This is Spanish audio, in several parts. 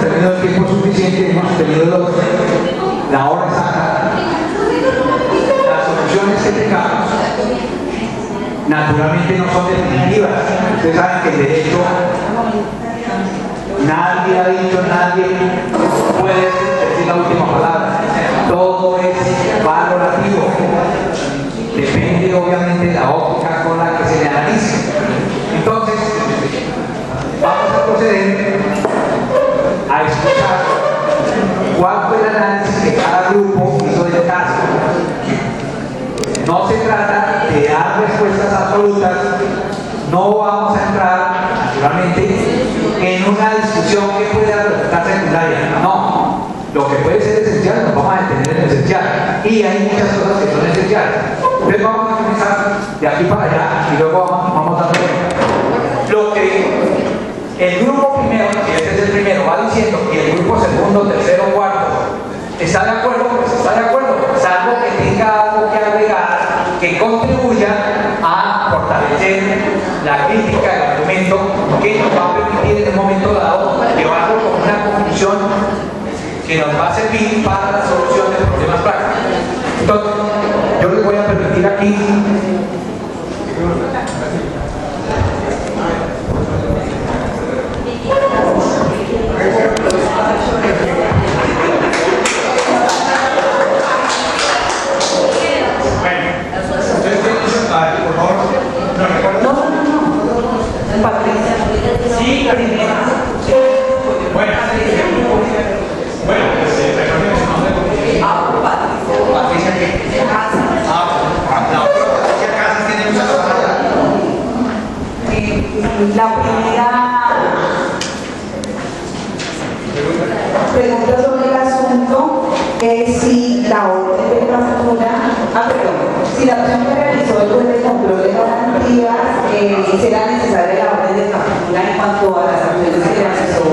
tenido el tiempo suficiente, hemos tenido la hora exacta. Las soluciones que tengamos naturalmente no son definitivas. Ustedes saben que el derecho, nadie ha dicho, nadie puede decir la última palabra. Todo es valorativo. Depende obviamente de la óptica con la que se le analice. Entonces, vamos a proceder a escuchar cuál fue el análisis que cada grupo hizo del caso. No se trata de dar respuestas absolutas, no vamos a entrar, naturalmente, en una discusión que pueda resultar secundaria. No, lo que puede ser esencial nos vamos a detener en lo esencial. Y hay muchas cosas que son esenciales. Entonces vamos a comenzar de aquí para allá y luego vamos dando cuenta. Lo que el grupo primero, que este es el primero, va diciendo y el grupo segundo, tercero, cuarto, ¿está de acuerdo? Pues está de acuerdo, salvo que tenga algo que agregar que contribuya a fortalecer la crítica del argumento que nos va a permitir en un momento dado llevarlo como una conclusión que nos va a servir para la solución de problemas prácticos. Entonces, yo les voy a permitir aquí la primera pregunta sobre el asunto es si la orden de captura, si la acción que realizó el juez de control de garantías será necesaria la orden de captura en cuanto a las acciones que realizó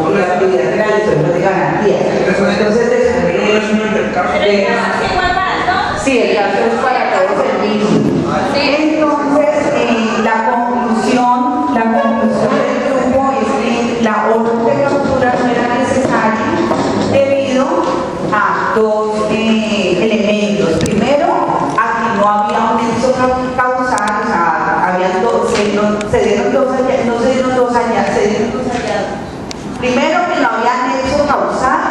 y la actividad que realizó el juez de garantías. Entonces, sí, el caso es para todos el mismo. Entonces, la conclusión del grupo es que la orden de captura no era necesaria debido a dos elementos. Primero, a que no había un nexo causal, o sea, se dieron dos hallazgos. Primero, que no había nexo causal,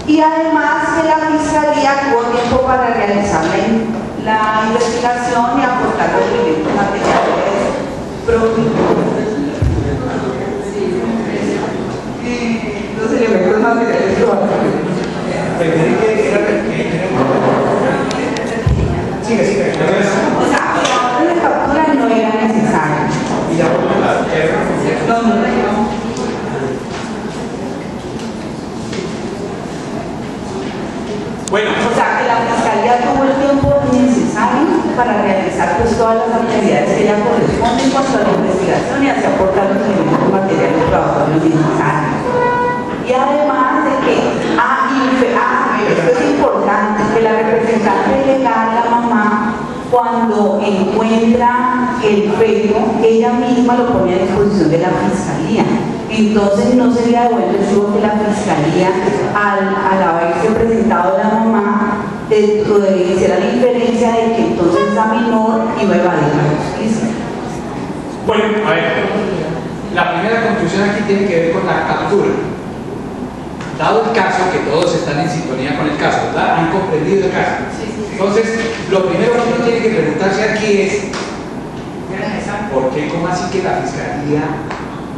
y además que la Fiscalía tuvo tiempo para realizar la investigación y aportar los elementos materiales propios. Los elementos materiales propios. Sigue. O sea, la orden de captura no era necesaria. No. Bueno, o sea, que la Fiscalía tuvo el tiempo necesario para realizar pues todas las actividades que ya corresponden en cuanto a la investigación y así aportar los elementos materiales probatorios necesarios. Y además de que, esto es importante, que la representante legal, la mamá, cuando encuentra el feto, ella misma lo pone a disposición de la Fiscalía. Entonces no sería de buen recibo que la Fiscalía, al haberse presentado la mamá, hiciera la inferencia de que entonces la menor iba a evadir la justicia. Bueno, a ver, la primera conclusión aquí tiene que ver con la captura. Dado el caso, que todos están en sintonía con el caso, ¿verdad? Han comprendido el caso. Entonces, lo primero que uno tiene que preguntarse aquí es ¿por qué, cómo así que la Fiscalía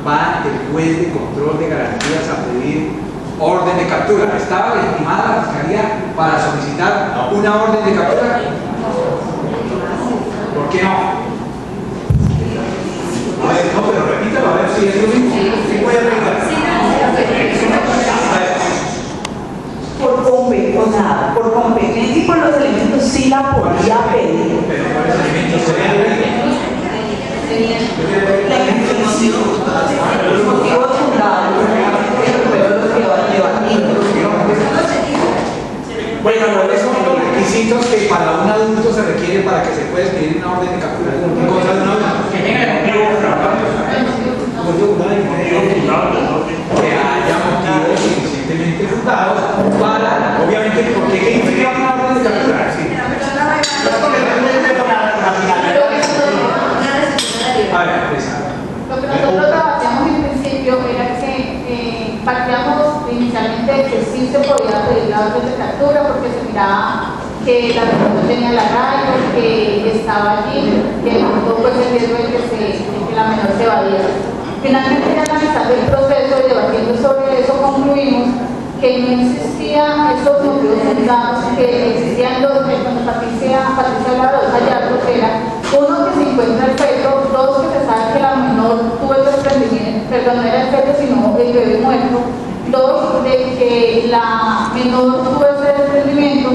va ante el juez de control de garantías a pedir orden de captura? ¿Estaba legitimada la Fiscalía para solicitar una orden de captura? ¿Por qué no? A ver, no, pero repítalo, a ver si es lo mismo. ¿Sí puede repetir? Por competencia y por los elementos sí la podía pedir. Pero ¿cuáles elementos serían? Los motivos fundados, pero los que van debatiendo. Bueno, ¿cuáles son los requisitos que para un adulto se requieren para que se pueda pedir una orden de captura? ¿Qué cosa de una orden? Que tenga el motivo fundado. partíamos inicialmente de que sí se podía pedir la orden de captura porque se miraba que la menor no tenía la radio, que estaba allí, que no pues el riesgo de que la menor se evadiera. Finalmente, ya analizando el proceso y debatiendo sobre eso, concluimos que no existían esos motivos fundados, que existían dos, cuando Patricia hablaba de dos hallazgos, era uno que se encuentra el feto, dos que se sabe que la menor tuvo el desprendimiento, perdón, no era el feto sino el bebé muerto, dos de que la menor tuvo ese desprendimiento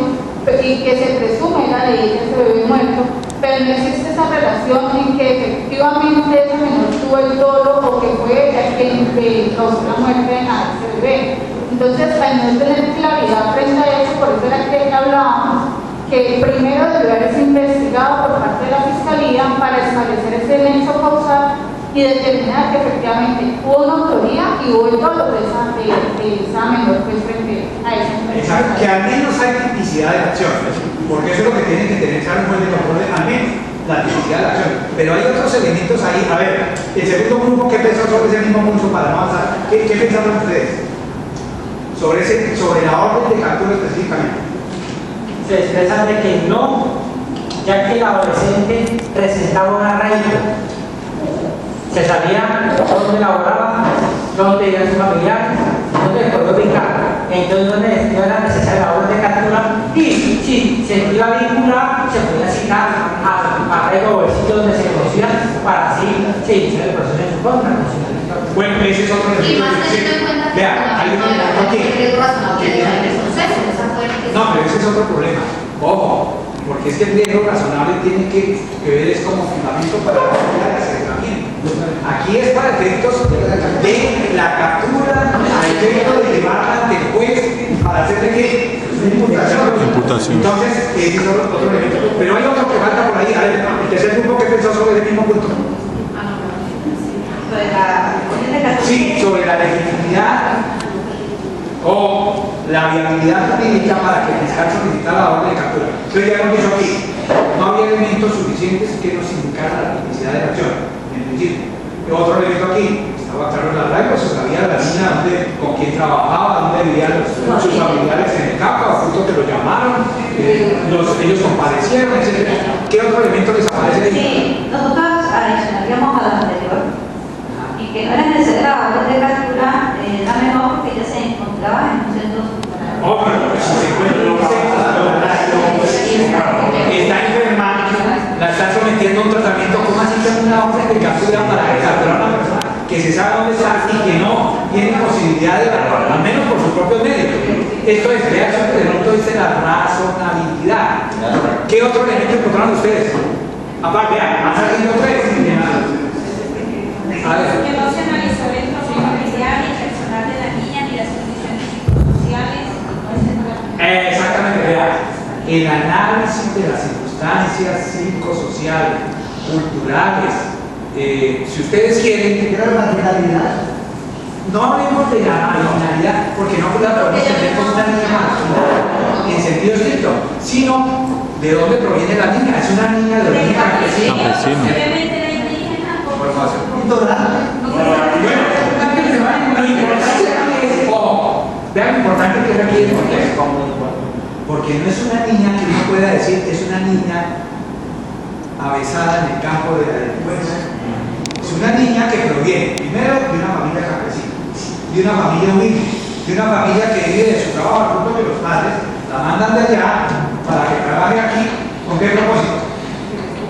y que se presume era de ella ese bebé muerto, pero no existe esa relación en que efectivamente esa menor tuvo el dolo o que fue ella quien causó la muerte a ese bebé. Entonces, al no tener claridad frente a eso, por eso era que hablábamos que primero debió haberse investigado por parte de la Fiscalía para establecer ese nexo causal y determinar que efectivamente hubo una autoría y hubo el dolo de esa menor pues, frente a esa mujer. Exacto, que al menos hay tipicidad de acción, porque eso es lo que tiene que tener claro un juez de control, al menos la tipicidad de acción. Pero hay otros elementos ahí. A ver, el segundo grupo, ¿qué pensó sobre ese mismo punto para no avanzar? ¿Qué pensaron ustedes? Sobre la orden de captura específicamente. Se expresa de que no, ya que el adolescente presentaba una arraigo, se sabía dónde laboraba, dónde iban sus familiares, dónde podía ubicar, entonces no era necesaria la orden de captura y si se iba a vincular, se podía citar al arraigo o el sitio donde se conocía para así se iniciar el proceso en su contra. Bueno, ese es otro elemento. Y más teniendo en cuenta que vea, hay un elemento aquí. No, pero ese es otro problema. Ojo, porque es que el riesgo razonable tiene que ver es como fundamento para la asesoramiento. Aquí es para efectos de la captura, a efecto de llevarla ante el juez para hacerle que imputación. Entonces, ese es otro elemento. Pero hay otro que falta por ahí. A ver, el tercer grupo que pensó sobre el mismo punto. Sí, sobre la legitimidad o la viabilidad jurídica para que el fiscal solicitara la orden de captura. Entonces ya hemos dicho aquí, no había elementos suficientes que nos indicaran la tipicidad de la acción, en principio. Otro elemento aquí, estaba claro en la arraigo, se sabía la niña con quién trabajaba, dónde vivían sus familiares en el campo, a punto que lo llamaron, ellos comparecieron, etc. ¿Qué otro elemento les aparece ahí? Sí, nosotros adicionaríamos a la anterior y que no era necesaria la orden de captura la menor porque ella se encontraba en un centro hospitalario. Oh, pero si se encuentra en un centro está enferma, la están sometiendo a un tratamiento, ¿cómo así que una orden de captura para capturar a una persona que se sabe dónde está y que no tiene posibilidad de al menos por sus propios medios? Esto es, vea, eso que no dice la razonabilidad. ¿Qué otro elemento encontraron ustedes? Aparte, han salido tres. Que no se analizó el entorno familiar y personal de la niña ni las condiciones psicosociales. Exactamente, vea. El análisis de las circunstancias psicosociales, culturales, si ustedes quieren. ¿Qué era la marginalidad? No hablemos de la marginalidad, porque no la podemos entender como una niña marginal en sentido estricto, sino de dónde proviene la niña. Es una niña de origen campesino. Obviamente la indígena. Lo importante es, ojo, vean lo importante que es aquí el contexto, porque no es una niña que uno pueda decir es una niña avesada en el campo de la delincuencia. Es una niña que proviene primero de una familia campesina, de una familia humilde, de una familia que vive de su trabajo al punto que los padres la mandan de allá para que trabaje aquí. ¿Con qué propósito?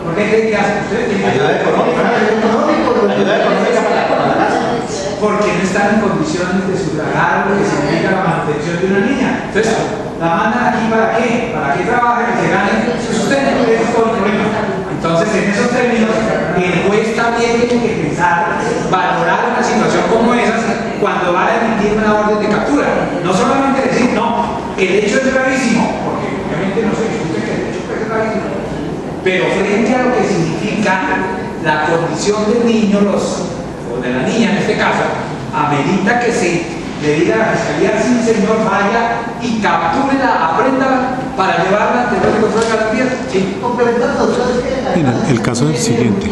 ¿Por qué creen que hacen ustedes? Ayuda económica. Ayuda económica para la casa. Porque no están en condiciones de sufragar lo que significa la manutención de una niña. Entonces, la mandan aquí ¿para qué? Para que trabaje, que se gane su sustento. Ese es todo el problema. Entonces, en esos términos, el juez también tiene que pensar, valorar una situación como esa cuando va a emitir una orden de captura. No solamente decir, no, el hecho es gravísimo, porque obviamente no se discute que el hecho es gravísimo, pero frente a lo que significa la condición del niño, o de la niña en este caso, amerita que se le diga a la fiscalía, sí señor, vaya y captúrela, apréndala para llevarla ante el juez de control de garantías. Sí. Complementando, ¿sabes qué? Mira, el caso es el siguiente.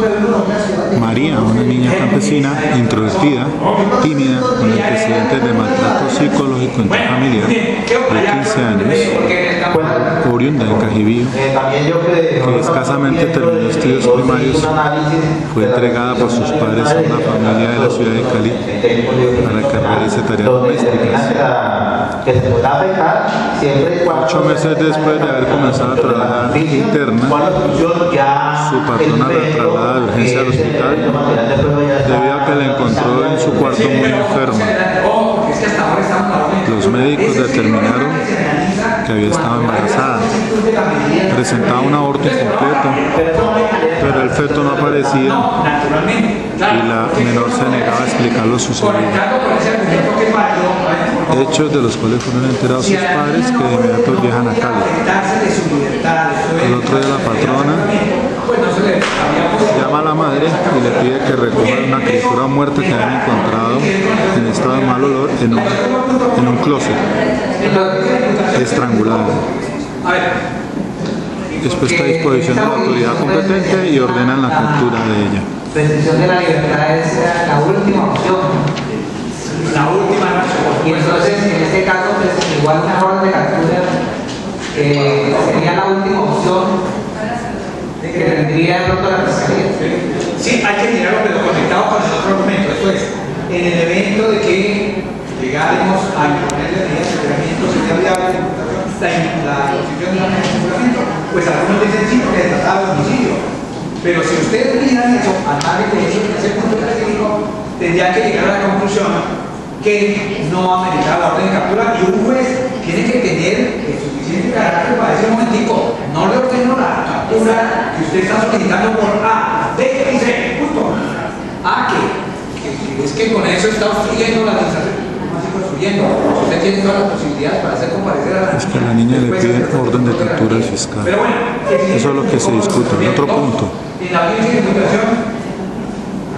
María, una niña campesina introvertida, tímida, con antecedentes de maltrato psicológico intrafamiliar, de 15 años, oriunda del Cajibío, que escasamente terminó estudios primarios, fue entregada por sus padres a una familia de la ciudad de Cali para que realice tareas domésticas. 8 meses después de haber comenzado a trabajar interna, su patrona la traslada de urgencia al hospital debido a que la encontró en su cuarto muy enferma. Los médicos determinaron que había estado embarazada, presentaba un aborto incompleto, pero el feto no aparecía y la menor se negaba a explicar lo sucedido. Hechos de los cuales fueron enterados sus padres, que de inmediato viajan a Cali. El otro día la patrona llama a la madre y le pide que recoja una criatura muerta que habían encontrado en estado de mal olor en un closet, estrangulada. Es puesta a disposición de la autoridad competente y ordenan la captura de ella. Restricción de la libertad es la última opción. La última opción. Y entonces, en este caso, pues, igual una orden de captura sería la última opción que tendría de pronto la fiscalía. Sí, hay que mirarlo, pero conectado con el otro argumento. Esto es, en el evento de que llegáramos a imponerle medidas de tratamiento, sería viable la posición de la pues algunos dicen sí, porque se trataba de homicidio. Pero si ustedes miran eso, al margen de eso, ese punto específico, tendría que llegar a la conclusión que no amerita la orden de captura y un juez tiene que tener el suficiente carácter para decir un momentico, no le ordeno la captura que usted está solicitando por A, B y C, punto. A que es que con eso está obstruyendo la administración. Usted tiene todas las posibilidades para hacer comparecer a la niña. Es que a la niña le piden orden de captura al fiscal. Eso es lo que se discute. En otro punto.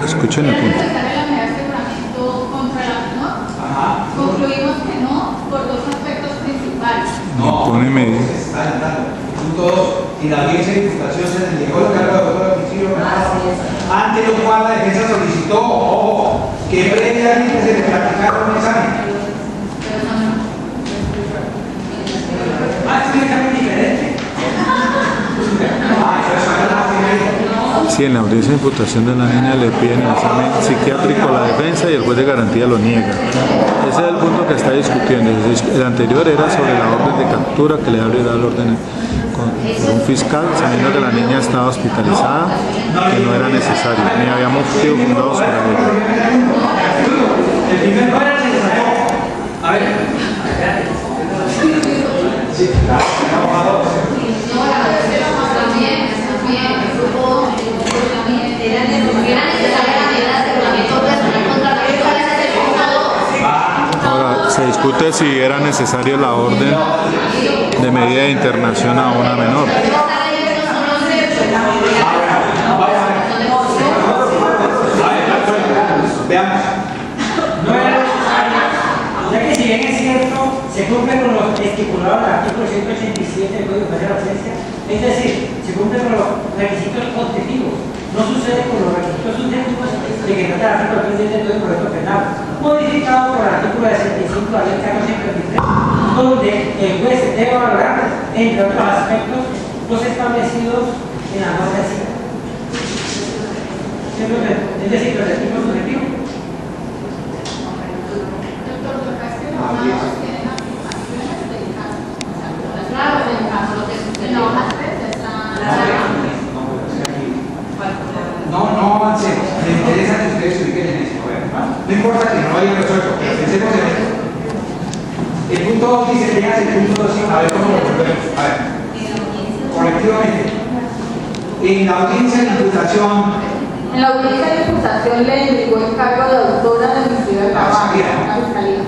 Escuchen el punto. Concluimos que no, por dos aspectos principales. No pone medio. Punto 2. Y la audiencia de imputación se negó el cargo de autor de homicidio. Ante lo cual la defensa solicitó, ojo, que previamente se le practicara un examen. Es un examen diferente. Si en la audiencia de imputación de la niña le piden el examen psiquiátrico a la defensa y el juez de garantía lo niega. Ese es el punto que está discutiendo. El anterior era sobre la orden de captura que le habría dado el orden por un fiscal, sabiendo que la niña estaba hospitalizada, que no era necesario, ni había motivos fundados para ello. El primer no era necesario. A ver. Sí, Ahora, se discute si era necesaria la orden de medida de internación a una menor. veamos. No era necesario, ya que si bien es cierto, se cumple con lo estipulado en el artículo 187 del Código Penal de la Ciencia, es decir, se cumple con los requisitos objetivos, no sucede con los requisitos subjetivos de que trata el artículo 3 del Código Procesal Penal, modificado por el artículo 65 de la Ley 153, donde el juez debe valorar, entre otros aspectos, los establecidos en la norma de cita. Es decir, los requisitos subjetivos. No avancemos. Me interesa que ustedes se ubiquen en eso. No importa que no lo hayan resuelto, pero pensemos en eso. El punto 2 dice, veas el punto 2, a ver cómo lo resolvemos. A ver. Colectivamente. En la audiencia de imputación. En la audiencia de imputación le entregó el cargo de autora del homicidio de trabajo a la fiscalía.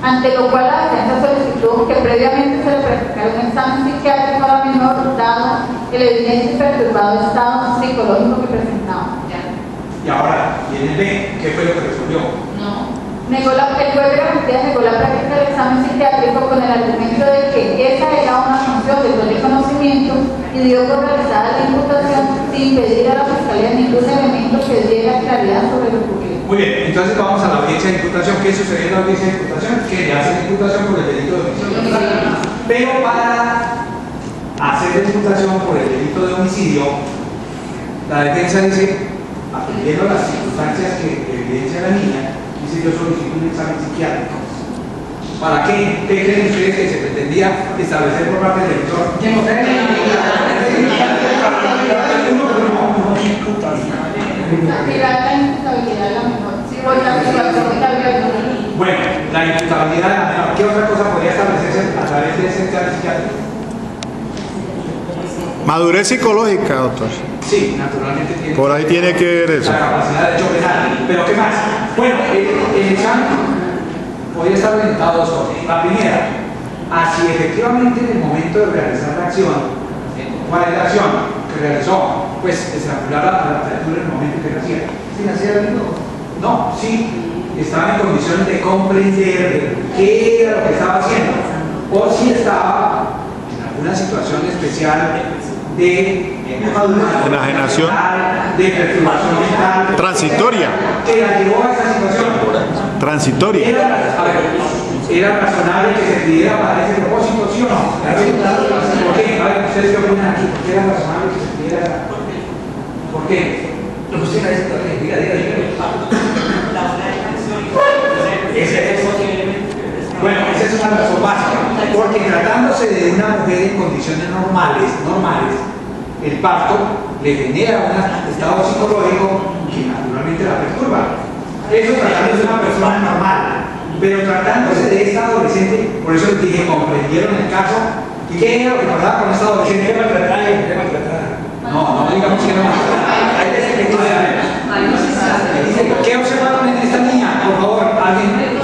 Ante lo cual la defensa solicitó que previamente se le practicara un examen psiquiátrico a la menor, dado el evidente y perturbado estado psicológico que presentaba. Y ahora, y en el B, ¿qué fue lo que resolvió? No. El juez de garantía negó la práctica del examen psiquiátrico con el argumento de que esa era una conoció, después de conocimiento, y dio por realizada la imputación sin pedir a la Fiscalía ningún elemento que diera claridad sobre lo ocurrido. Muy bien, entonces vamos a la audiencia de imputación. ¿Qué sucedió en la audiencia de imputación? Que le hacen imputación por el delito de homicidio. Pero para hacer la imputación por el delito de homicidio, la defensa dice, atendiendo las circunstancias que evidencia la niña, dice yo solicito un examen psiquiátrico. ¿Para qué? ¿Qué creen ustedes que se pretendía establecer por parte del director? Tirar la imputabilidad a la menor, por la situación que había. Bueno, la imputabilidad de la menor. ¿Qué otra cosa podría establecerse a través de ese examen psiquiátrico? Madurez psicológica, doctor. Sí, naturalmente tiene. Por ahí tiene que ver eso. La capacidad de hecho penal. ¿Pero qué más? Bueno, el examen podría estar orientado a dos cosas. La primera, a si efectivamente en el momento de realizar la acción, ¿cuál es la acción que realizó? Pues estrangular la criatura en el momento que nacía. ¿Sí nacía el niño? No, sí. Estaba en condiciones de comprender qué era lo que estaba haciendo. O si estaba en alguna situación especial de enajenación, de perturbación mental transitoria, que la llevó a esa situación. Transitoria. Era razonable que se pidiera para ese propósito, ¿sí o no? ¿Por qué? A ver, ustedes qué opinan aquí. ¿Por qué era razonable que se pidiera? ¿Por qué? Lo que usted me dice, diga. Bueno, esa es una razón básica, porque tratándose de una mujer en condiciones normales, el parto le genera un estado psicológico que naturalmente la perturba. Eso tratándose de una persona normal, pero tratándose de esta adolescente, por eso les dije, comprendieron el caso. ¿Qué era lo que pasaba con esta adolescente? No digamos que no. ¿Qué observaron en esta niña? Por favor, alguien.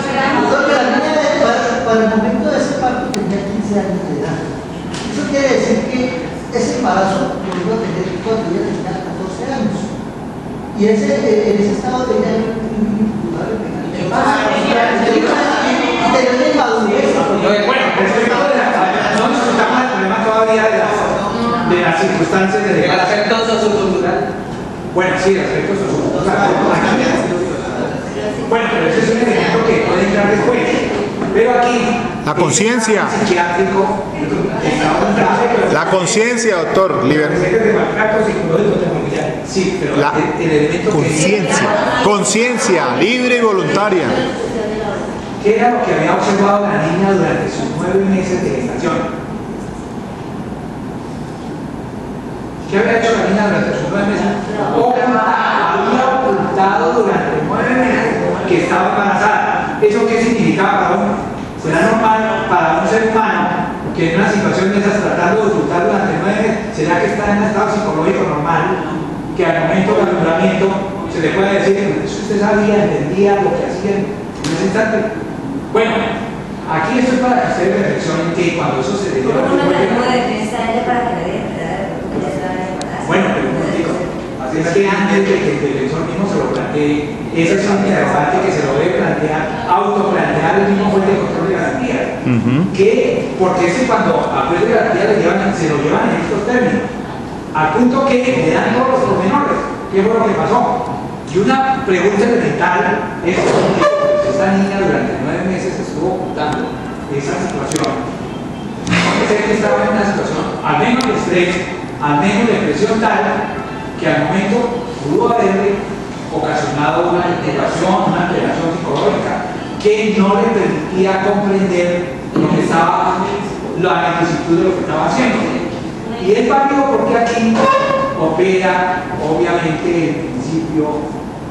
Para el momento de ese parto tenía 15 años de edad. Eso quiere decir que ese embarazo lo iba a tener cuando ella tenía 14 años. Y en ese estado tenía un imputable penal. Tenía una inmadurez. Bueno, respecto de no nos enfrentamos al problema todavía de las circunstancias de El aspecto sociocultural. Bueno, sí, el aspecto sociocultural. Bueno, pero ese es un elemento que puede entrar después. Pero aquí, la conciencia. Psiquiátrico. La conciencia, doctor. Sí, pero la el elemento conciencia libre y voluntaria. ¿Qué era lo que había observado la niña durante sus 9 meses de gestación? ¿Qué había hecho la niña durante sus 9 meses? Había ocultado durante 9 meses que estaba embarazada. ¿Eso qué significaba para uno? ¿Será normal para un ser humano que en una situación de esas tratando de ocultar durante 9 meses, será que está en un estado psicológico normal? Que al momento del alumbramiento se le puede decir que usted sabía, entendía lo que hacía en ese instante. Bueno, aquí esto es para que ustedes reflexionen que cuando eso se le dio ¿Cómo no tenemos defensa a ella para que le dé? bueno, pero digo, así es que antes de que el defensor mismo se lo plantee, ese es un interrogante que se lo debe plantear, autoplantear el mismo juez de control de garantías. ¿Qué? Porque es que cuando a juez de garantías se lo llevan en estos términos, al punto que le dan todos los pormenores. ¿Qué fue lo que pasó? Y una pregunta elemental es: esta niña durante 9 meses estuvo ocultando esa situación. Puede ser que estaba en una situación, al menos de estrés, al menos de presión tal, que al momento pudo haberle ocasionado una perturbación, una alteración psicológica que no le permitía comprender lo que estaba, la vicisitud de lo que estaba haciendo. Y es válido porque aquí opera, obviamente, el principio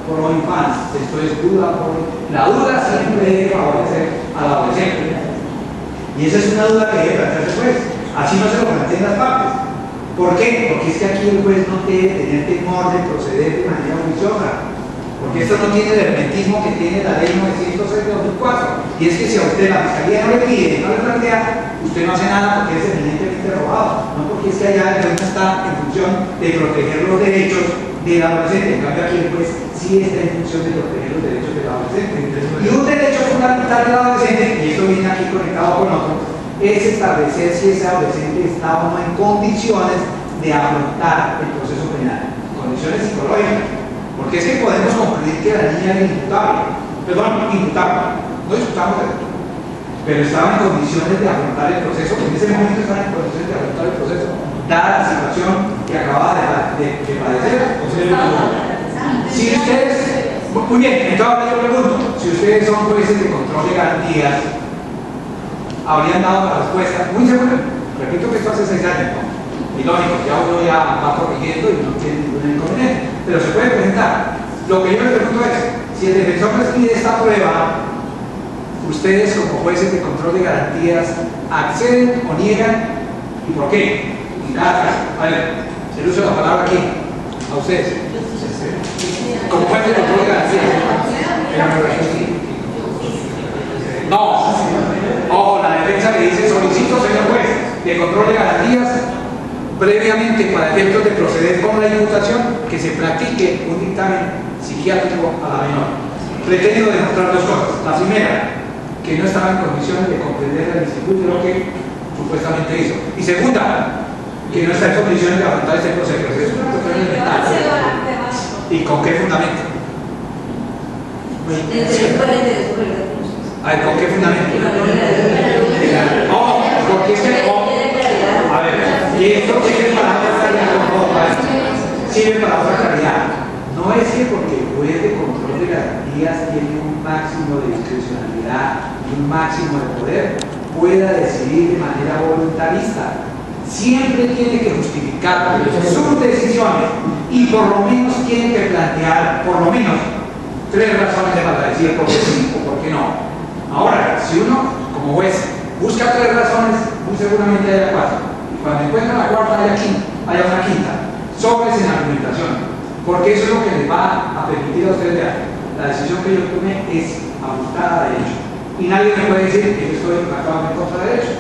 pro infancia. Esto es duda por. La duda siempre debe favorecer al adolescente. Y esa es una duda que debe plantearse el juez. Así no se lo plantean las partes. ¿Por qué? Porque es que aquí el juez no debe tener temor de proceder de manera juiciosa. Porque esto no tiene el hermetismo que tiene la ley 906 de 2004. Y es que si a usted la fiscalía no le pide, no le plantea, usted no hace nada porque es eminentemente robado. No porque es que allá el juez no está en función de proteger los derechos del adolescente. En cambio aquí el juez sí está en función de proteger los derechos del adolescente. Y un derecho fundamental del adolescente, y esto viene aquí conectado con otro, es establecer si ese adolescente está o no en condiciones de afrontar el proceso penal, condiciones psicológicas, porque es que podemos concluir que la niña era imputable, no discutamos de eso, pero estaba en condiciones de afrontar el proceso, en ese momento estaba en condiciones de afrontar el proceso, dada la situación que acababa de padecer. Si ustedes, muy bien, entonces yo pregunto, si ustedes son jueces de control de garantías, habrían dado la respuesta, muy seguro, repito que esto hace 6 años, ¿no? Y lógico, ya uno ya va corrigiendo y no tiene ningún inconveniente, pero se puede presentar. Lo que yo les pregunto es, si el defensor les pide esta prueba, ustedes como jueces de control de garantías acceden o niegan, ¿y por qué? En cada caso. A ver, el uso de la palabra aquí, a ustedes. Como juez de control de garantías. No, ojo, la defensa le dice, solicito, señor juez, de control de garantías, previamente, para efectos de proceder con la imputación, que se practique un dictamen psiquiátrico a la menor. Pretendo demostrar 2 cosas. La primera, que no estaba en condiciones de comprender el instituto lo que supuestamente hizo. Y segunda, que no está en condiciones de afrontar este proceso. Es una cuestión elemental. ¿Y con qué fundamento? A ver, ¿con qué fundamento? No, porque es que... a ver, y esto sirve para otra claridad. Sirve para otra claridad. No es que porque el juez de control de garantías tiene un máximo de discrecionalidad y un máximo de poder, pueda decidir de manera voluntarista. Siempre tiene que justificar sus decisiones y por lo menos tiene que plantear por lo menos 3 razones para decir por qué sí o por qué no. Ahora, si uno como juez busca 3 razones, muy seguramente haya 4. Y cuando encuentra la cuarta haya una quinta. Sobres en argumentación. Porque eso es lo que les va a permitir a ustedes ver. La decisión que yo tomé es ajustada a derecho. Y nadie me puede decir que yo estoy actuando en contra de derecho.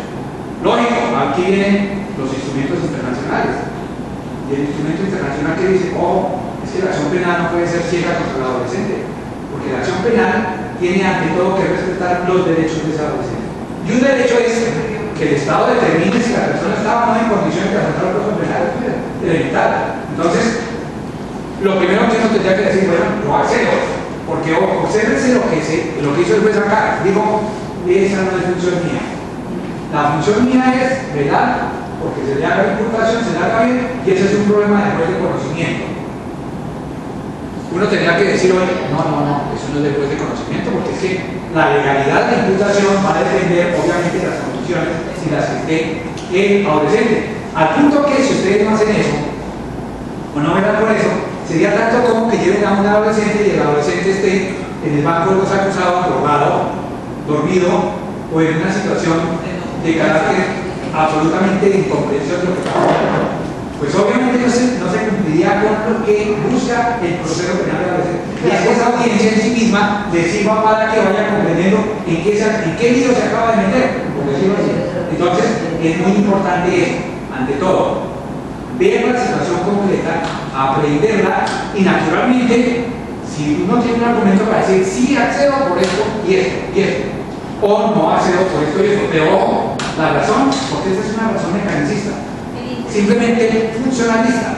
Lógico, aquí vienen los instrumentos internacionales. Y el instrumento internacional que dice, es que la acción penal no puede ser ciega contra el adolescente. Porque la acción penal tiene ante todo que respetar los derechos de ese adolescente. Y un derecho es que el Estado determine si la persona estaba o no en condiciones de afrontar el proceso penal. Es elemental. Entonces, lo primero que uno tendría que decir, bueno, no accedo, porque obsérvense lo que hizo el juez acá. Digo, esa no es función mía. La función mía es velar porque se le haga la imputación, se le haga bien, y ese es un problema de juez de conocimiento. Uno tendría que decir hoy, no, eso no es de juez de conocimiento, porque es que la legalidad de la imputación va a depender obviamente de las condiciones y las que esté el adolescente. Al punto que si ustedes no hacen eso, o no verán por eso, sería tanto como que lleven a un adolescente y el adolescente esté en el banco de los acusados, drogado, dormido o en una situación de carácter absolutamente de incomprensión de lo que está pasando. Pues obviamente no se cumpliría con lo que busca el proceso penal del adolescente. Y es que esa audiencia en sí misma le sirva para que vaya comprendiendo en qué lío se acaba de meter. Entonces, es muy importante eso, ante todo, ver la situación completa, aprenderla y naturalmente, si uno tiene un argumento para decir sí accedo por esto y esto y esto, o no accedo por esto y esto, pero ojo, la razón, porque esta es una razón mecanicista, simplemente funcionalista.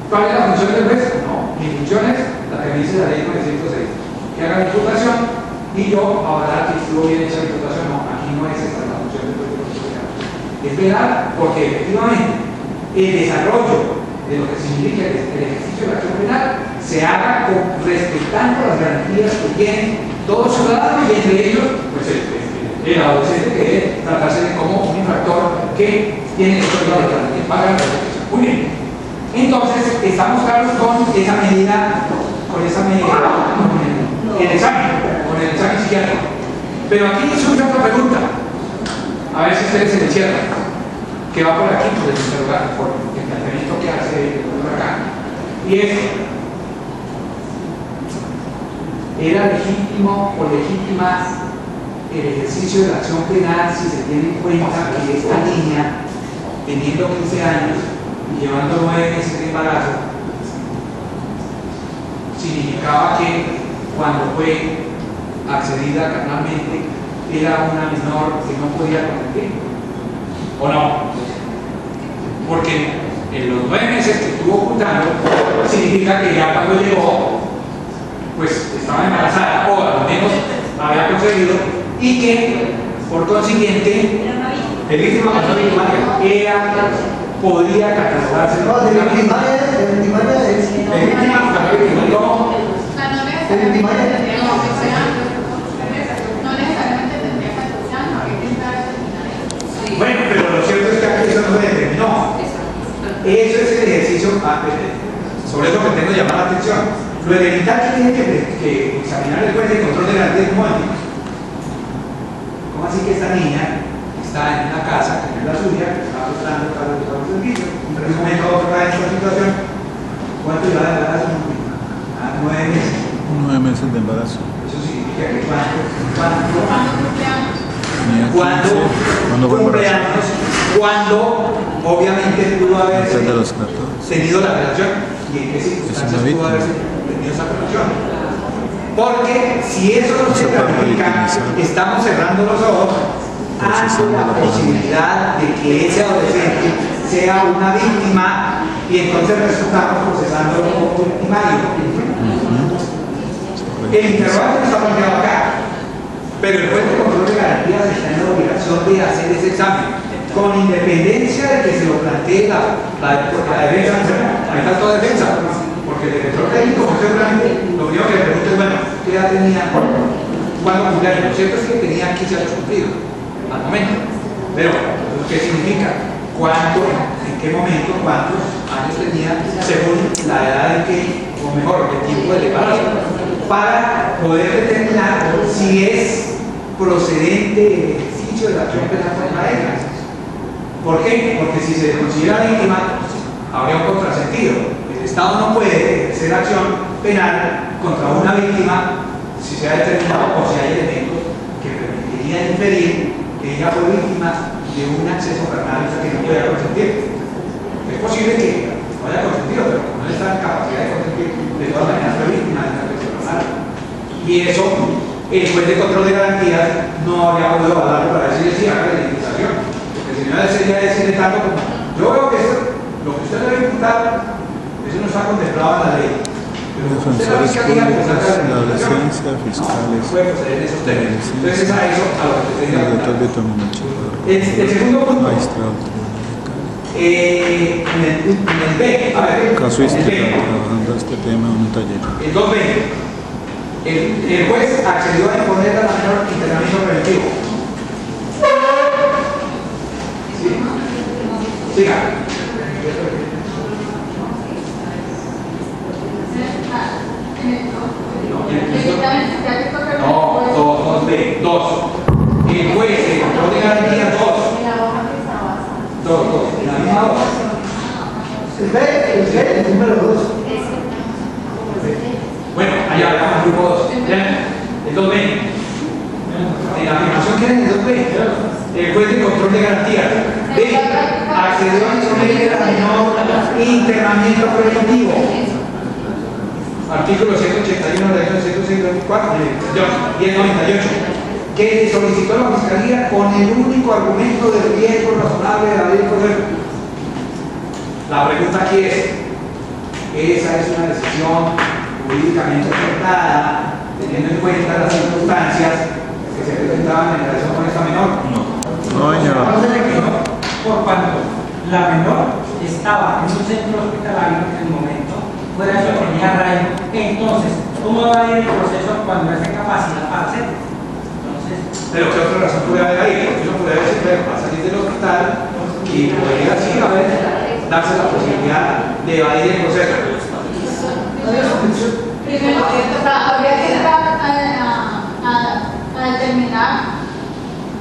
¿Cuál es la función del juez? No, mi función es la que dice la ley 906, que haga la imputación y yo avalar que estuvo bien hecha la imputación. No, aquí no es esta la función del juez de control. Es velar porque efectivamente el desarrollo de lo que significa el ejercicio de la acción penal se haga respetando las garantías que tienen todos los ciudadanos y entre ellos pues el adolescente que debe tratarse como un infractor que tiene que ser pagar la protección. Muy bien. Entonces, estamos claros con esa medida, con el examen psiquiátrico. Pero aquí surge otra pregunta. A ver si ustedes se le cierran. Que va por aquí, por el interrogante, por el planteamiento que hace el doctor acá. Y es, ¿era legítimo o legítima el ejercicio de la acción penal si se tiene en cuenta que esta niña, teniendo 15 años y llevando 9 meses de embarazo, significaba que cuando fue accedida carnalmente era una menor que no podía consentir? ¿O no? Porque en los 9 meses que estuvo ocultando, significa que ya cuando llegó, pues estaba embarazada, o al menos había conseguido, y que, por consiguiente, el víctima cuando ella podía catalogarse. No, de victimaria es. El víctima cuando no. No necesariamente tendría 14 años, hay que entrar a terminar. Bueno, pero lo cierto es que aquí eso no se determinó. Eso es el ejercicio, sobre eso que tengo que llamar la atención. Lo elemental que tiene que examinar el juez de control de garantías como ¿cómo así que esta niña está en una casa que no es la suya, que está prestando para los servicios, en un momento a otro cae en esta situación? ¿Cuánto lleva de embarazo? 9 meses. 9 meses de embarazo. Eso significa que cuando cumpleaños, cuando obviamente pudo haber Antes de los 14. tenido la relación y en qué circunstancias pudo haber tenido esa relación. Porque si eso no se clarifica, estamos cerrando los ojos ante la posibilidad de que ese adolescente sea una víctima y entonces resultamos procesándolo como victimario. El interrogante está planteado acá, pero el juez de control de garantías está en la obligación de hacer ese examen, con independencia de que se lo plantee la defensa. Ahí está toda defensa, porque el defensor técnico, seguramente, lo primero que le pregunto es, bueno, ¿qué edad tenía cuando cumplía? Lo cierto es que tenía 15 años cumplidos al momento, pero ¿qué significa? ¿Cuánto, en qué momento, cuántos años tenía según la edad en que, o mejor, el tiempo del embarazo, para poder determinar si es procedente el ejercicio de la acción penal contra ella? ¿Por qué? Porque si se considera víctima, habría un contrasentido. El Estado no puede ejercer acción penal contra una víctima si se ha determinado o si hay elementos que permitirían inferir que ella fue víctima de un acceso carnal que no pueda consentir. Es posible que no haya consentido, pero como no está en capacidad de consentir, de todas maneras fue víctima de un acceso carnal. Y eso, el juez de control de garantías no habría podido avalarlo para decirle si haga la indemnización. Porque si no, sería decirle tanto como, yo veo que esto, lo que usted debe imputar, eso no está contemplado en la ley. Defensores públicos, la adolescencia, fiscales, no puede proceder en esos términos. Entonces es a eso a lo que te digo. El segundo punto, en el B, a ver, Casuística, en el B, trabajando este tema en un taller. el 2B, el juez accedió a imponer a la menor internamiento preventivo. ¿Sí? Siga. No, 2B, 2. El juez de control de garantías 2, la misma 2. El número 2. Bueno, allá vamos al grupo 2. El 2B. En la afirmación que es el 2B, el juez de control de garantías B accedió a imponer a la menor internamiento preventivo. Artículo 181 de la ley 164 y el 98, que solicitó la Fiscalía con el único argumento del riesgo razonable de la ley de poder. La pregunta aquí es, ¿esa es una decisión jurídicamente acertada, teniendo en cuenta las circunstancias que se presentaban en relación con esta menor? No, señor. Por cuanto la menor estaba en un centro hospitalario en el momento, fuera de su tenía arraigo, entonces, ¿cómo va a ir el proceso cuando es de capacidad para hacerlo? Entonces, pero ¿qué otra razón puede haber ahí? Porque uno puede haber siempre para salir del hospital y podría así darse la posibilidad de evadir el proceso. Primero, habría que entrar a determinar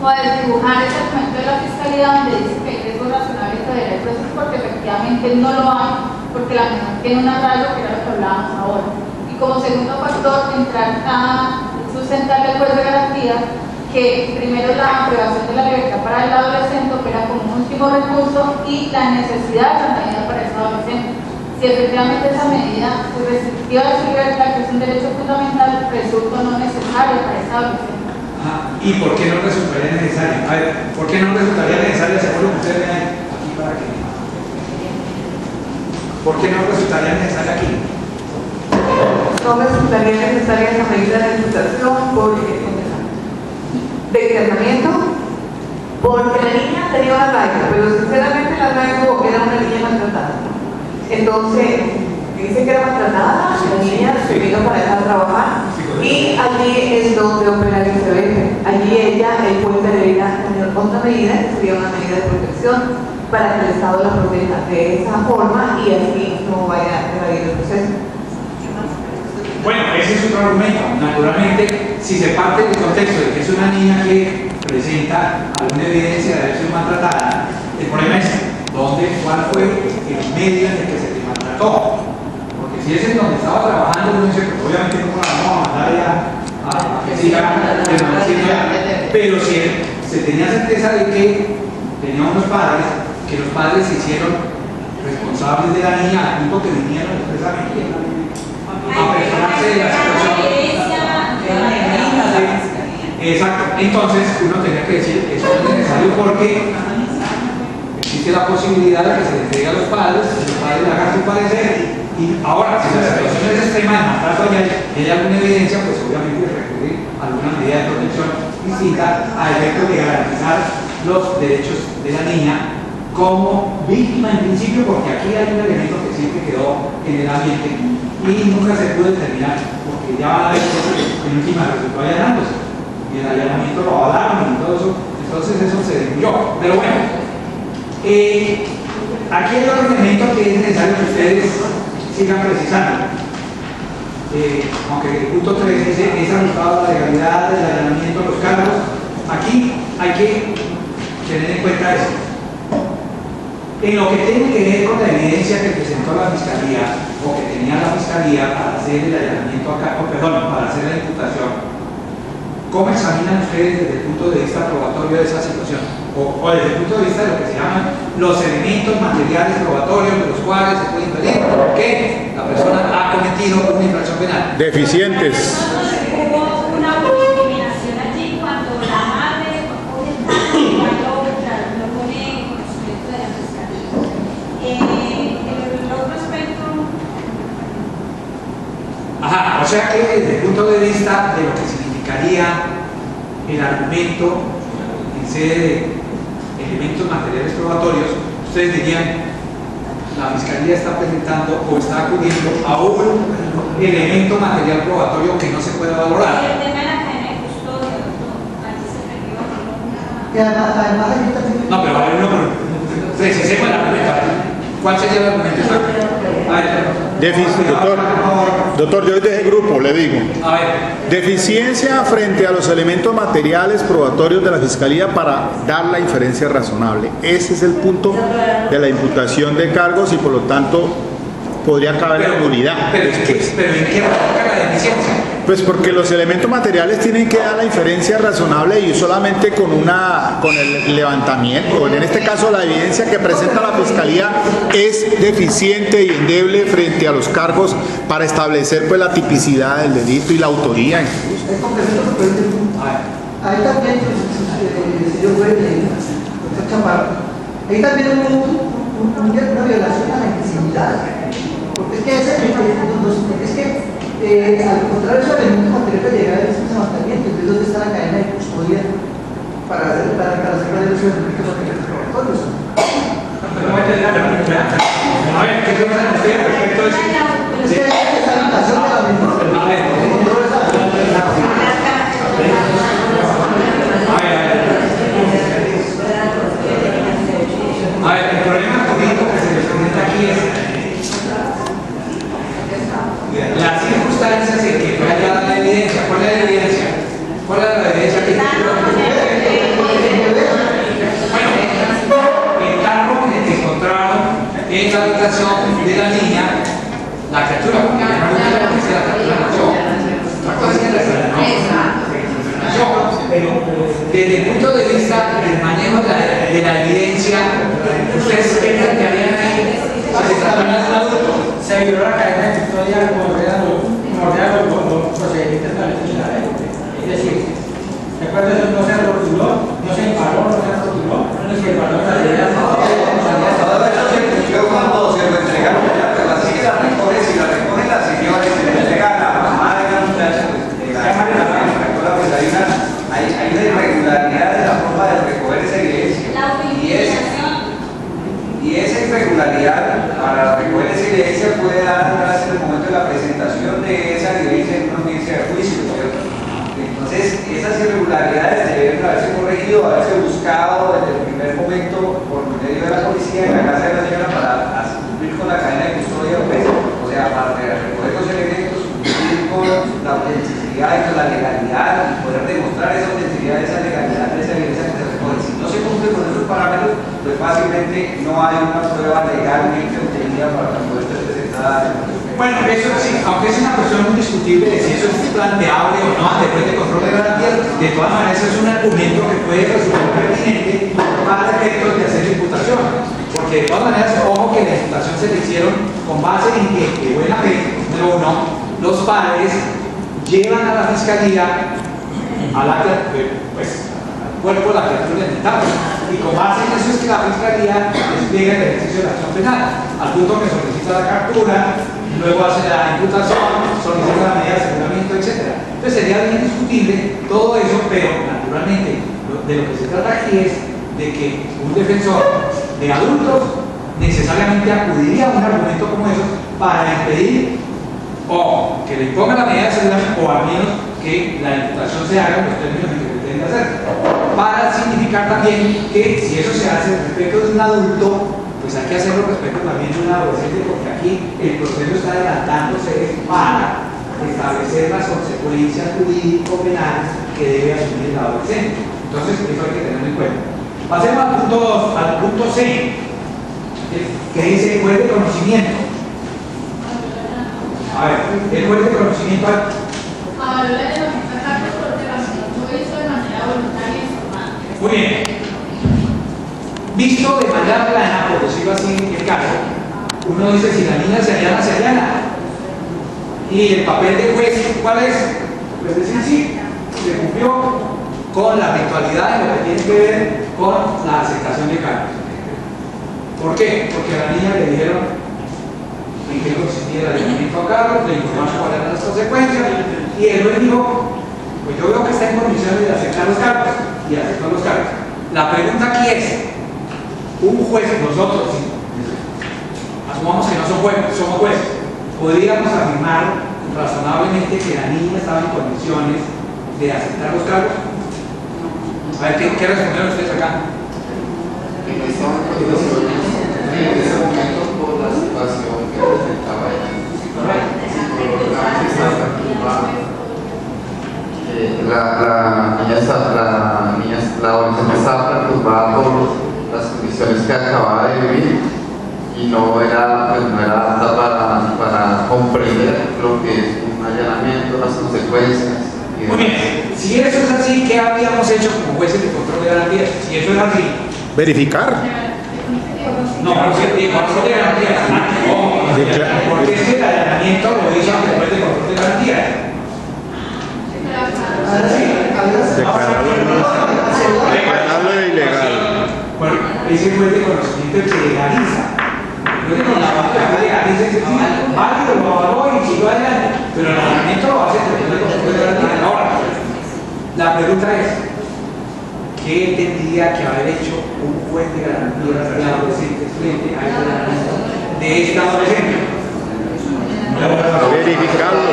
o a desdibujar ese argumento de la Fiscalía donde dice que hay riesgo razonable que deberá el proceso, porque efectivamente no lo hay, porque la menor tiene un arraigo, que era lo que hablábamos ahora. Y como segundo factor, entrar a sustentarle al juez de garantías que primero la privación de la libertad para el adolescente opera como un último recurso y la necesidad de esa medida para ese adolescente. Si efectivamente esa medida restrictiva de su libertad, que es un derecho fundamental, resulta no necesaria para ese adolescente. ¿Y por qué no resultaría necesario? A ver, ¿por qué no resultaría necesario según lo que usted ¿Por qué no resultaría necesaria aquí? No resultaría necesaria esa medida de imputación de internamiento, porque la niña tenía una arraigo, pero sinceramente la arraigo era una niña maltratada. Entonces, dice que era maltratada, la niña se vino para acá a trabajar y allí es donde opera el ICBF. Allí el juez debería tener otra medida, que sería una medida de protección para que el Estado la proteja de esa forma y así no vaya a evadir el proceso. Bueno, ese es otro argumento. Naturalmente, si se parte del contexto de que es una niña que presenta alguna evidencia de haber sido maltratada, el problema es cuál fue el medio en el que se te maltrató. Porque si es en donde estaba trabajando, uno dice, pues obviamente no la vamos a mandar ya a que siga permaneciendo allá. Pero si se tenía certeza de que tenía unos padres, que los padres se hicieron responsables de la niña al punto que vinieron expresamente a personarse de la situación. Exacto. Entonces uno tenía que decir que eso no es necesario porque existe la posibilidad de que se le entregue a los padres, que los padres hagan su parecer. Y ahora, si la situación es extrema de maltrato y hay alguna evidencia, pues obviamente recurrir a alguna medida de protección distinta a efecto de garantizar los derechos de la niña como víctima en principio, porque aquí hay un elemento que siempre quedó en el ambiente y nunca se pudo determinar, porque ya van a ver que en última resultó allanándose y el allanamiento lo avalaron y todo eso, entonces eso se diluyó. Pero bueno, aquí hay otro elemento que es necesario que ustedes sigan precisando. Aunque el punto 3 dice es ajustado a la legalidad del allanamiento de los cargos, aquí hay que tener en cuenta eso. En lo que tiene que ver con la evidencia que presentó la Fiscalía o que tenía la Fiscalía para hacer el allanamiento acá, para hacer la imputación, ¿cómo examinan ustedes desde el punto de vista probatorio de esa situación? O desde el punto de vista de lo que se llaman los elementos materiales probatorios de los cuales se puede inferir que la persona ha cometido una infracción penal. Deficientes. Hubo una discriminación allí cuando la madre lo pone en conocimiento de la fiscalía. El otro aspecto. Ajá, o sea que desde el punto de vista de lo que significaría el argumento en sede de elementos materiales probatorios, ustedes dirían, la Fiscalía está presentando o está acudiendo a un elemento material probatorio que no se puede valorar. El tema de la cadena de custodia, doctor, allí se perdió una. Y además ahí también. No, pero a ver, precisemos el argumento. ¿Cuál sería el argumento exacto? A ver, Doctor, yo desde el grupo le digo. A ver. Deficiencia frente a los elementos materiales probatorios de la Fiscalía para dar la inferencia razonable. Ese es el punto de la imputación de cargos y por lo tanto podría caber la nulidad. Pero ¿en qué radica la deficiencia? Pues porque los elementos materiales tienen que dar la inferencia razonable y solamente con el levantamiento, en este caso la evidencia que presenta la Fiscalía es deficiente y endeble frente a los cargos para establecer pues la tipicidad del delito y la autoría incluso. Ahí también, señor juez, doctor Chaparro, ahí también hubo una violación a la intimidad, porque es que al contrario, esos elementos materiales llegar a ese levantamiento, entonces ¿dónde está la cadena de custodia para hacer valer esos elementos materiales probatorios? A ver, ¿qué piensan ustedes respecto a eso? Es que esa limitación de la misma. A ver, el problema jurídico que se les presenta aquí es las circunstancias en que fue hallada la evidencia. ¿Cuál es la evidencia? ¿Cuál es la evidencia que bueno, el carro que encontraron en la habitación de la niña, la criatura, porque ya no es lo que sea, la criatura nació. La cosa es que la criatura nació. Pero desde el punto de vista del manejo de la evidencia, ¿ustedes piensan que habían ahí? Se violó la cadena de custodia como ordena los procedimientos establecidos en la ley. Es decir, recuerda eso, no se rotuló, no se imparó, no se rotuló, no se imparó la ley. pues fácilmente no hay una prueba legalmente obtenida para poder ser presentada. Bueno, eso sí, aunque es una cuestión muy discutible de si eso es planteable o no ante el juez de control de garantías, de todas maneras es un argumento que puede resultar pertinente para efectos de hacer imputación. Porque de todas maneras, ojo que la imputación se le hicieron con base en que, de buena fe, número uno, los padres llevan a la fiscalía al cuerpo de la criatura identitaria. Y con base en eso es que la fiscalía despliega el ejercicio de la acción penal, al punto que solicita la captura, luego hace la imputación, solicita la medida de aseguramiento, etc. Entonces sería bien discutible todo eso, pero naturalmente de lo que se trata aquí es de que un defensor de adultos necesariamente acudiría a un argumento como eso para impedir o que le imponga la medida de aseguramiento o al menos que la imputación se haga en los términos en que pretende hacer. Para significar también que si eso se hace respecto de un adulto, pues hay que hacerlo respecto también de un adolescente, porque aquí el proceso está adelantándose para establecer las consecuencias jurídico-penales que debe asumir el adolescente. Entonces, eso hay que tenerlo en cuenta. Pasemos al punto 2, al punto C, que dice juez de conocimiento. A ver, el juez de conocimiento. Ahora la denominación cargos por lo hizo de manera voluntaria y informada. Muy bien. Visto de manera plana, por decirlo así, el caso, uno dice si la niña se allana, se allana. Y el papel de juez, ¿cuál es? Pues decir sí, se cumplió con la virtualidad de lo que tiene que ver con la aceptación de cargos. ¿Por qué? Porque a la niña le dijeron en qué consistía el allanamiento a cargos, le informaron cuáles eran las consecuencias, y el juez dijo, pues yo veo que está en condiciones de aceptar los cargos, y aceptó los cargos. La pregunta aquí es, un juez, nosotros, asumamos que no somos jueces, podríamos afirmar razonablemente que la niña estaba en condiciones de aceptar los cargos. A ver, ¿qué respondieron ustedes acá? En ese momento, por la situación que presentaba ella, la adolescente estaba perturbada por las condiciones que acababa de vivir y no era apta para comprender lo que es un allanamiento, las consecuencias. Muy bien, si eso es así, ¿qué habíamos hecho como jueces de control de garantías? Si eso es así. Verificar. No, no se de control de garantías. No, porque es que el allanamiento lo hizo ante el juez de control de garantías. Declararlo ilegal. Bueno, ese juez de conocimiento el que legaliza. El juez de conocimiento legaliza ese válido, lo avaló y siguió adelante. Pero el allanamiento lo hace el juez de control de garantías. Ahora, la pregunta es, ¿qué tendría que haber hecho un juez de garantías de adolescentes frente a ese allanamiento de esta adolescente? Verificarlo.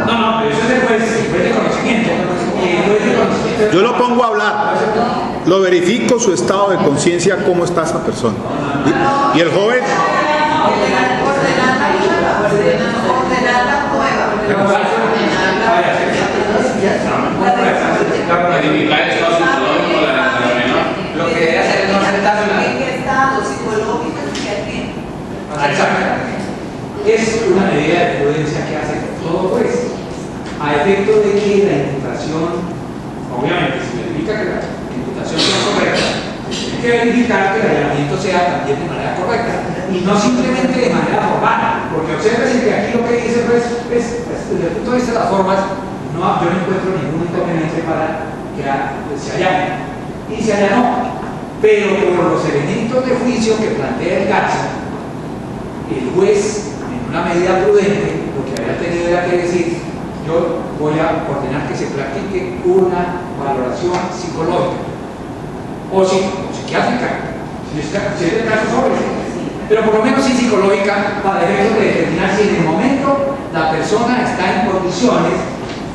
No, pero eso es el juez de conocimiento. Yo lo pongo a hablar. Lo verifico su estado de conciencia, cómo está esa persona. Y el joven. Ordenar la prueba. Lo que debe hacer es no aceptarla. ¿En qué estado psicológico tiene? Exactamente. Es una medida de prudencia que hace todo juez, a efecto de que la imputación, obviamente, si verifica que la imputación sea correcta, hay que verificar que el allanamiento sea también de manera correcta y no simplemente de manera formal, porque observen que aquí lo que dice pues, desde el punto de vista de las formas, yo no encuentro ningún inconveniente para que se allane, y se allanó, pero por los elementos de juicio que plantea el caso, el juez, en una medida prudente, lo que había tenido era que decir, yo voy a ordenar que se practique una valoración psicológica o psiquiátrica, si es el caso sobre, pero por lo menos sí psicológica, para efectos de determinar si en el momento la persona está en condiciones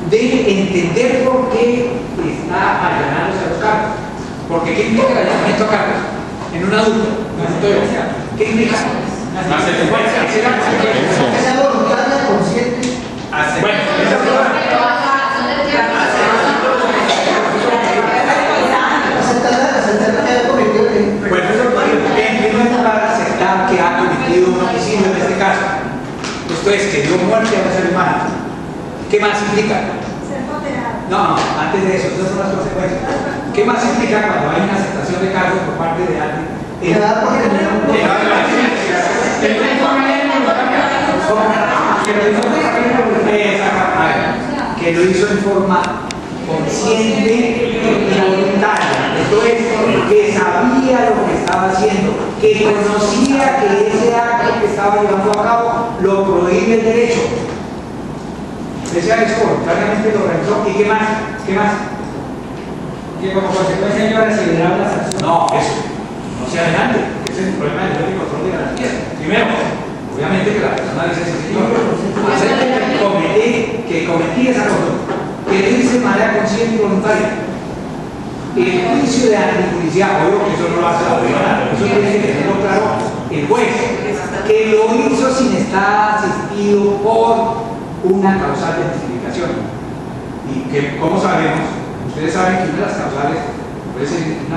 de entender por qué está allanándose a los cargos. Porque ¿qué implica el allanamiento a cargos? En un adulto, ¿qué implica? Más consecuencias. Esa voluntaria consciente. Bueno, esa es juez que dio muerte a un ser humano. ¿Qué más implica? Ser moderado. No, antes de eso, esas son las consecuencias. ¿Qué más implica cuando hay una aceptación de cargos por parte de alguien? Quedar por tener un que lo hizo en forma consciente y voluntaria. Esto es, que sabía lo que estaba haciendo, que conocía que ese acto que estaba llevando a cabo lo prohíbe el derecho. Ese acto voluntariamente lo realizó. ¿Y qué más? ¿Qué más? Que como consecuencia yo recibirá una sanción. No, eso. No se adelante. Ese es el problema del derecho y control de garantías. Primero, obviamente que la persona dice, sí, señor, acepta que cometí esa conducta, que lo hice de manera consciente y voluntaria. El juicio de antijudicial, obvio que eso no lo hace la autoridad, eso tiene que tenerlo claro el juez, que lo hizo sin estar asistido por una causal de justificación. Y que, como sabemos, ustedes saben que una de las causales puede ser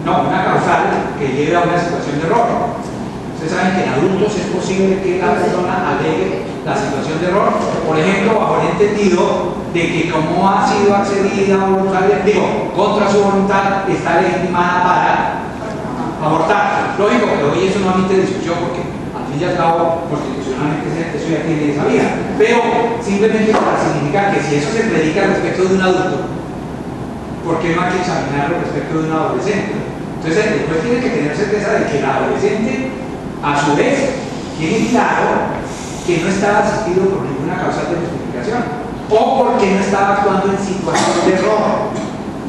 una causal que lleve a una situación de error. Ustedes saben que en adultos es posible que la persona alegue la situación de error, por ejemplo, bajo el entendido de que como ha sido accedida voluntariamente, contra su voluntad, está legitimada para abortar. Lógico que hoy eso no admite discusión porque al fin y al cabo constitucionalmente eso ya tiene esa vía, pero simplemente para significar que si eso se predica respecto de un adulto, ¿por qué no hay que examinarlo respecto de un adolescente? Entonces el juez tiene que tener certeza de que el adolescente a su vez tiene claro que no estaba asistido por ninguna causal de justificación o porque no estaba actuando en situación de error.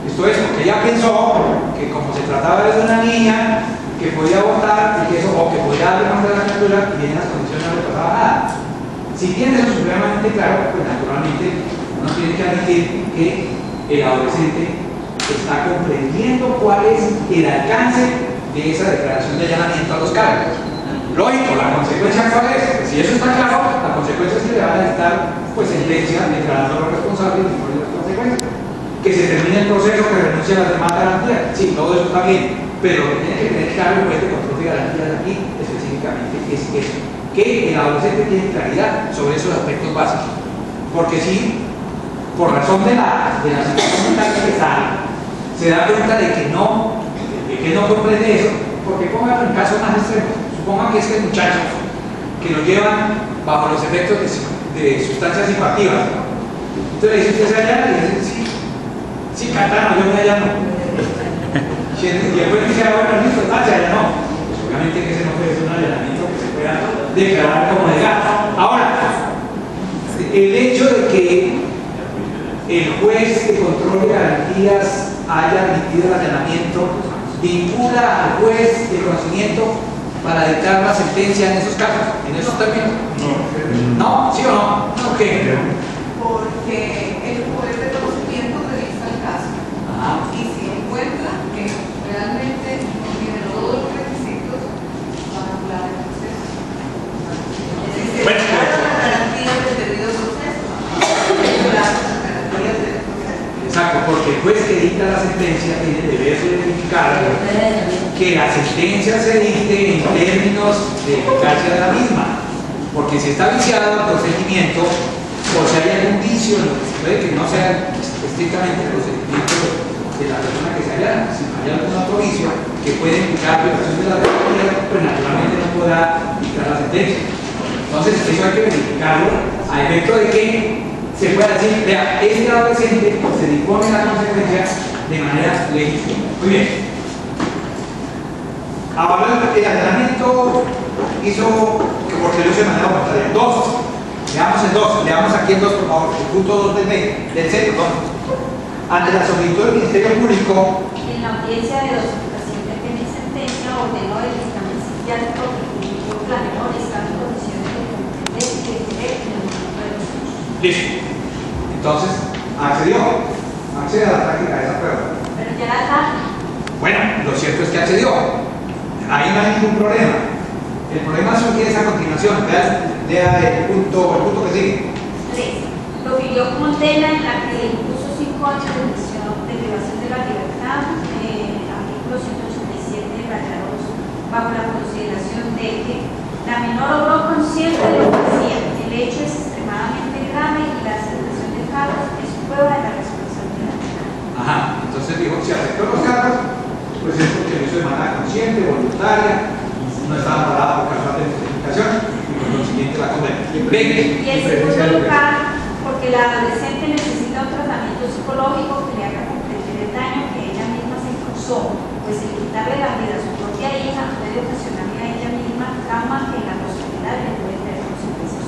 Esto es porque ella pensó que como se trataba de una niña que podía abortar y que eso, o que podía darle más de la criatura y en las condiciones no le pasaba nada. Si tiene eso supremamente claro, pues naturalmente uno tiene que admitir que el adolescente está comprendiendo cuál es el alcance de esa declaración de allanamiento a los cargos. Lógico, la consecuencia cuál es, pues si eso está claro, la consecuencia es que le van a dictar pues sentencia declarando a los responsables y por las consecuencias. Que se termine el proceso, que renuncie a las demás garantías, sí, todo eso está bien, pero lo que tiene que tener claro el juez de control de garantías aquí específicamente es eso, que el adolescente tiene claridad sobre esos aspectos básicos, porque si por razón de la situación mental que está, se da cuenta de que no comprende eso, porque pongan en caso más extremo. Supongan que este muchacho que lo llevan bajo los efectos de sustancias psicoactivas. Entonces le dice, ¿usted se allana? Y dice, sí, Catano, yo me allano. Y después dice, bueno, listo, se allanó. Pues obviamente que ese no puede ser un allanamiento que se pueda declarar como legal. Ahora, el hecho de que el juez de control de garantías haya admitido el allanamiento vincula al juez de conocimiento para dictar la sentencia en esos casos, en esos términos. No, ¿sí o no? ¿Por qué? Porque el juez de conocimiento revisa el caso. Y si encuentra que realmente tiene todos los requisitos para anular el proceso. Es decir, Bueno, las garantías del debido proceso. Las garantías del proceso. Exacto, porque el juez que dicta la sentencia tiene el deber de verificar que la sentencia se dicte en términos de eficacia de la misma, porque si está viciado el procedimiento o si hay algún vicio, puede que no sea estrictamente el procedimiento de la persona que se halla, si hay algún otro vicio que puede implicar violación de la garantía, pues naturalmente no podrá dictar la sentencia. Entonces eso hay que verificarlo a efecto de que se pueda decir, vea, este adolescente se dispone la consecuencia de manera legítima. Muy bien. Ahora el allanamiento hizo que por se de manera voluntaria. Dos. Leamos aquí en dos, por favor. El punto 2 del centro. Ante la solicitud del Ministerio Público. En la audiencia de dosificación de pena y sentencia ordenó el dictamen psiquiátrico que cumplió planeó estar en condiciones de comprender y de creer en el momento de los hechos. Listo. Entonces, accede a la práctica de esa prueba. Pero ya era tarde. Bueno, lo cierto es que accedió. Ahí no hay ningún problema. El problema surge a continuación. Lea el punto que sigue. 3. Profirió condena en la que le impuso 5 años de privación de la libertad, artículo 187 rayados, bajo la consideración de que La menor obró consciente de lo que hacía. El hecho es extremadamente grave y la aceptación de cargos es prueba de la responsabilidad. Ajá, entonces dijo, si aceptó los cargos, pues es porque lo hizo de manera consciente, voluntaria, no estaba parada por causa de justificación y por consiguiente la condena. Y en segundo lugar, porque la adolescente necesita un tratamiento psicológico que le haga comprender el daño que ella misma se causó, pues el quitarle la vida a su propia hija puede ocasionarle a ella misma trauma que en la posibilidad le puede traer consecuencias.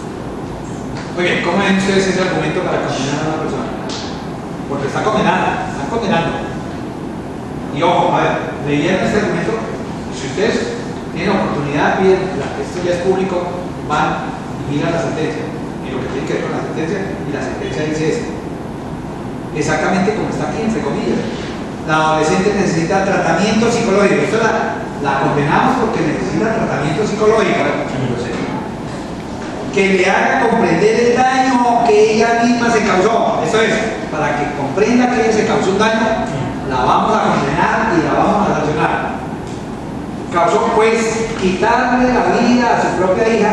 Muy bien, ¿cómo ven ustedes ese argumento para condenar a una persona? Porque está condenando, están condenando. Y ojo, a ver, leyeron este argumento, si ustedes tienen oportunidad, piden, esto ya es público, van y miran la sentencia, y lo que tiene que ver con la sentencia, y la sentencia dice esto. Exactamente como está aquí, entre comillas. La adolescente necesita tratamiento psicológico. Esto la condenamos porque necesita tratamiento psicológico. Que le haga comprender el daño que ella misma se causó. Eso es, para que comprenda que ella se causó un daño, la vamos a condenar y la vamos a sancionar. Causó, pues, quitarle la vida a su propia hija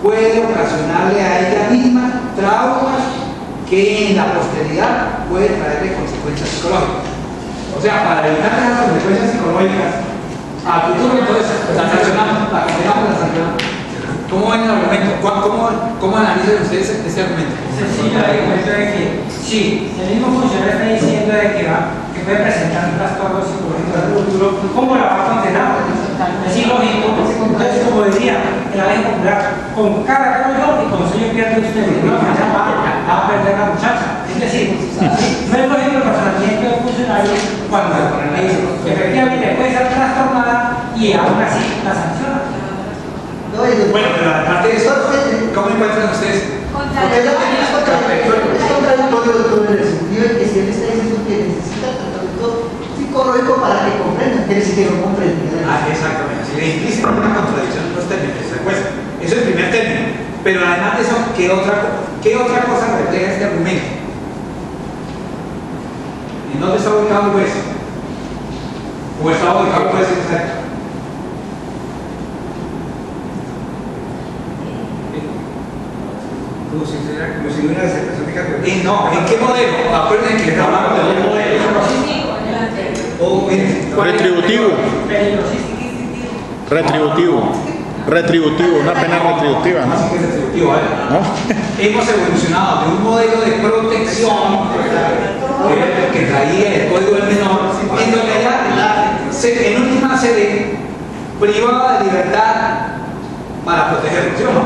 puede ocasionarle a ella misma traumas que en la posteridad puede traerle consecuencias psicológicas. O sea, para evitar esas consecuencias psicológicas, a futuro entonces la sancionamos, la condenamos, la sancionamos. ¿Cómo ven el argumento? ¿Cómo analizan ustedes este argumento? Sencillo, el argumento de que sí, el mismo funcionario está diciendo de que puede presentar un trastorno psicológico en el futuro, ¿cómo la va a condenar? Es ilógico. Entonces, como decía, en la ley popular, con cada rollo y con sueño pierde usted, no va a perder la muchacha. Es decir, no es lógico el razonamiento del funcionario cuando le dice que efectivamente puede ser trastornada y aún así la sanciona. Bueno, pero aparte de eso, ¿cómo encuentran ustedes? Es contradictorio todo en el sentido de que si él está diciendo que necesita tratamiento psicológico para que comprenda, quiere decir que no comprende. Exactamente. Si le implícita una contradicción en los términos, eso es el primer término. Pero además de eso, ¿qué otra cosa refleja este argumento? ¿En dónde está ubicado el juez? ¿O está ubicado el juez exacto? Como si hubiera una aceptación de cargo. No, ¿en qué modelo? Acuérdense que hablamos de dos modelos. Retributivo, una pena retributiva, ¿no? Así que es retributivo, ¿vale? ¿No? Hemos evolucionado de un modelo de protección que traía el Código del Menor, en donde ya en última se ve privada de libertad para protegerlo, ¿sí o no?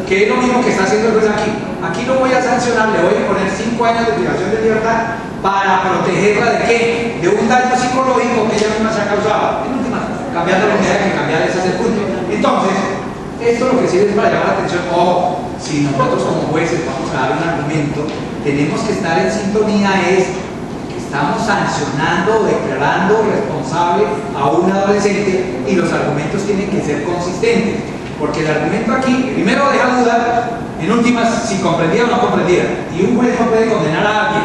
Que es lo mismo que está haciendo el juez aquí. Aquí lo voy a sancionar, le voy a poner 5 años de privación de libertad para protegerla de qué? De un daño psicológico que ella misma se ha causado. En última, cambiando lo que haya que cambiar, ese es el punto. Entonces, esto lo que sirve es para llamar la atención. Ojo, si nosotros como jueces vamos a dar un argumento, tenemos que estar en sintonía, es que estamos sancionando, declarando responsable a un adolescente y los argumentos tienen que ser consistentes. Porque el argumento aquí, primero deja dudar, en últimas, si comprendía o no comprendía. Y un juez no puede condenar a alguien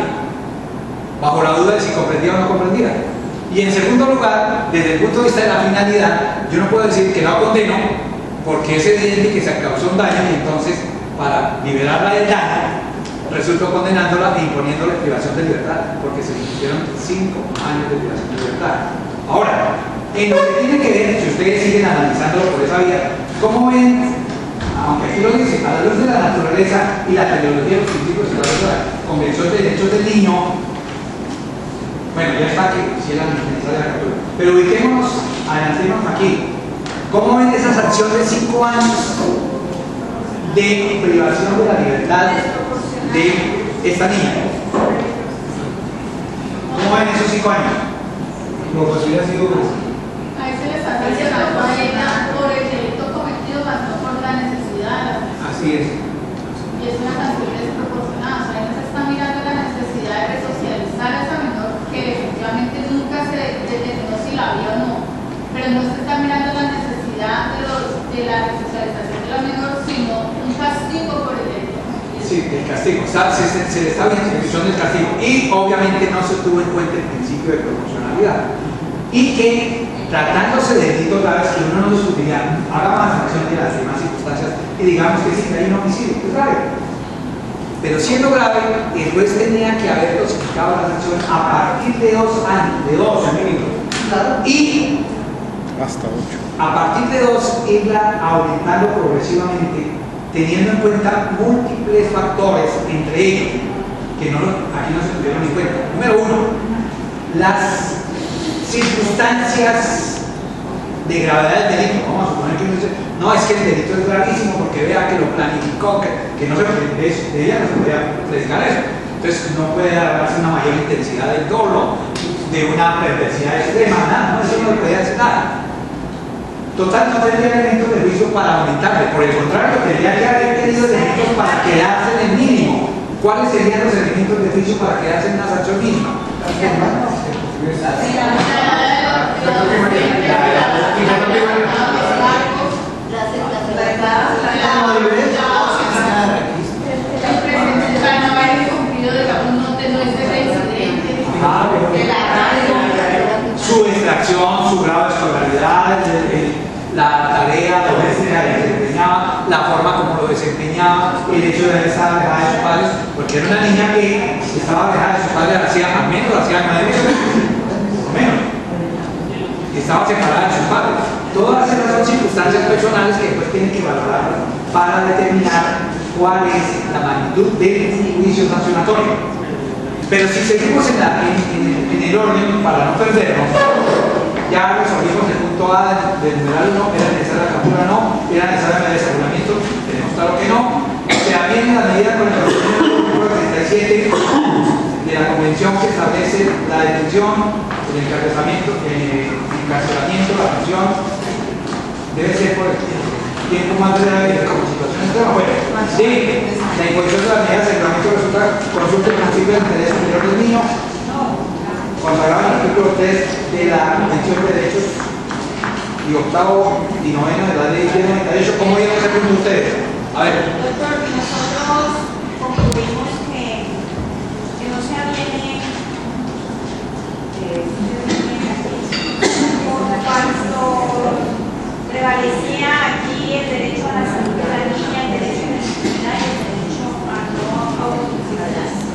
bajo la duda de si comprendía o no comprendía. Y en segundo lugar, desde el punto de vista de la finalidad, yo no puedo decir que la condeno porque es evidente que se causó un daño y entonces, para liberarla del daño, resultó condenándola e imponiéndole privación de libertad, porque se le impusieron 5 años de privación de libertad. Ahora, en lo que tiene que ver, si ustedes siguen analizándolo por esa vía, ¿cómo ven? Aunque aquí lo dice, a la luz de la naturaleza y la teleología de los científicos y la Convención de Derechos del Niño, bueno, ya está que si era necesaria la captura, pero ubiquémonos, adelantémonos aquí. ¿Cómo ven esa sanción de 5 años de privación de la libertad de esta niña? ¿Cómo ven esos 5 años? Como si hubiera sido Ahí se le está sancionando a ella por el delito cometido, más no por la necesidad. Así es. Y es una sanción desproporcionada. O sea, ahí no se está mirando la necesidad de resocializar a esa menor, que efectivamente nunca se determinó si la había o no. Pero no se está mirando la necesidad de la resocialización de la menor, sino un castigo por el delito cometido. Sí, el castigo. O sea, se le está viendo en función del castigo. Y obviamente no se tuvo en cuenta el principio de proporcionalidad. Y que tratándose de delitos graves que uno no discutiría, haga más acción de las demás circunstancias y digamos que sí que hay un homicidio, es grave. Pero siendo grave, el juez tenía que haber dosificado la sanción a partir de 2 años, de 2 mínimo. Y Hasta 8. a partir de 2 irla aumentando progresivamente, teniendo en cuenta múltiples factores, entre ellos, que aquí no se tuvieron en cuenta. Número 1, las circunstancias de gravedad del delito. Vamos a suponer que uno dice, no, es que el delito es gravísimo porque vea que lo planificó, que no se puede, de ella no se podía predicar eso. Entonces no puede darse una mayor intensidad del dolo, de una perversidad extrema, nada, no, eso no le podía hacer nada. Total, no tendría elementos de juicio para aumentarle, por el contrario, tendría que haber tenido elementos para quedarse en el mínimo. ¿Cuáles serían los elementos de juicio para quedarse en una sanción mínima? Su extracción, su grado de escolaridad, la tarea doméstica que desempeñaba, la forma como lo desempeñaba, el hecho de haber estado alejada de sus padres, porque era una niña que estaba alejada de sus padres, al menos hacía 9 meses, o menos, que estaba separada de sus padres. Todas esas son circunstancias personales que después tienen que valorar para determinar cuál es la magnitud del juicio sancionatorio. Pero si seguimos en el orden, para no perdernos, ya resolvimos el punto A del numeral 1, era necesaria la captura, no, era necesario el aseguramiento, tenemos claro que no. Se aviene la medida con el artículo 37 de la convención que establece la detención, el encarcelamiento, la función, debe ser por el tiempo más breve de como situación extrema. Bueno, sí, la imposición de las medidas de aseguramiento resulta consulta el principio del interés superior del niño, consagrado en el artículo 3 de la Convención de Derechos y 8º y 9º de la Ley 1098. ¿Cmo vieron ese punto ustedes? A ver. Doctor, nosotros concluimos que no se aviene cuando prevalecía aquí el derecho a la salud de la niña, el derecho a la intimidad y el derecho a no autoincriminarse.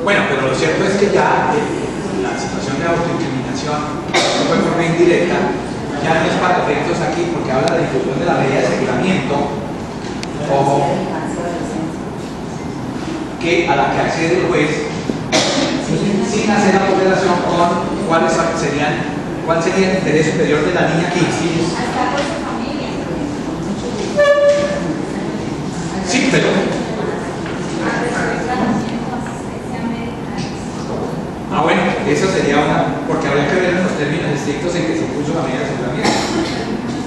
Bueno, pero lo cierto es que ya la situación de autoincriminación fue de forma indirecta, ya no es para efectos aquí porque habla de difusión de la medida de aseguramiento, ojo, que a la que accede el juez sin hacer la correlación con cuál sería el interés superior de la niña aquí. Hasta por su familia. Sí, pero bueno, eso sería porque habría que ver en los términos estrictos en que se puso la medida de aseguramiento.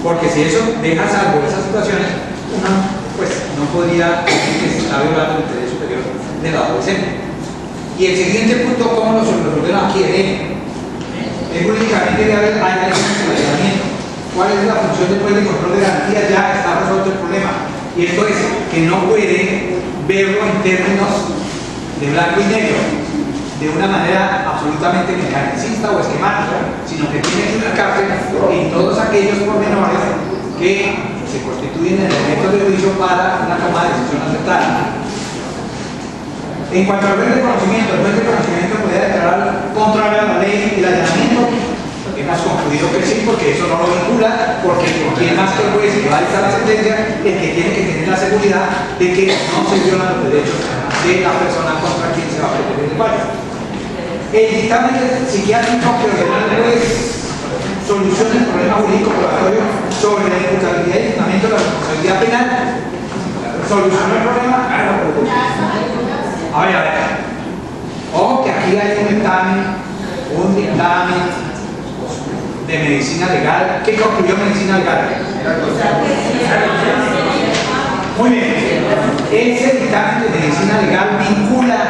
Porque si eso deja salvo esas situaciones, uno pues no podría decir que se está violando el interés superior del adolescente. Y el siguiente punto, ¿cómo lo resolvieron aquí? Es únicamente de haber aislamiento. ¿Cuál es la función después del control de garantías? Ya está resuelto el problema. Y esto es que no puede verlo en términos de blanco y negro, de una manera absolutamente mecanicista o esquemática, sino que tiene que ubicarse en todos aquellos pormenores que se constituyen en elementos de juicio para una toma de decisión acertada. En cuanto al juez de conocimiento, el juez de conocimiento podría declarar contrario a la ley el allanamiento. Hemos concluido que sí, porque eso no lo vincula, porque quien más que el juez que va a dictar la sentencia, el que tiene que tener la seguridad de que no se violan los derechos de la persona contra quien se va a pretender el fallo. El dictamen psiquiátrico que ordena el juez soluciona el problema jurídico probatorio sobre la imputabilidad y fundamento de la responsabilidad penal. ¿Solucionó el problema? A ver. Ojo que aquí hay un dictamen de medicina legal. ¿Qué concluyó medicina legal? Muy bien. Ese dictamen de medicina legal vincula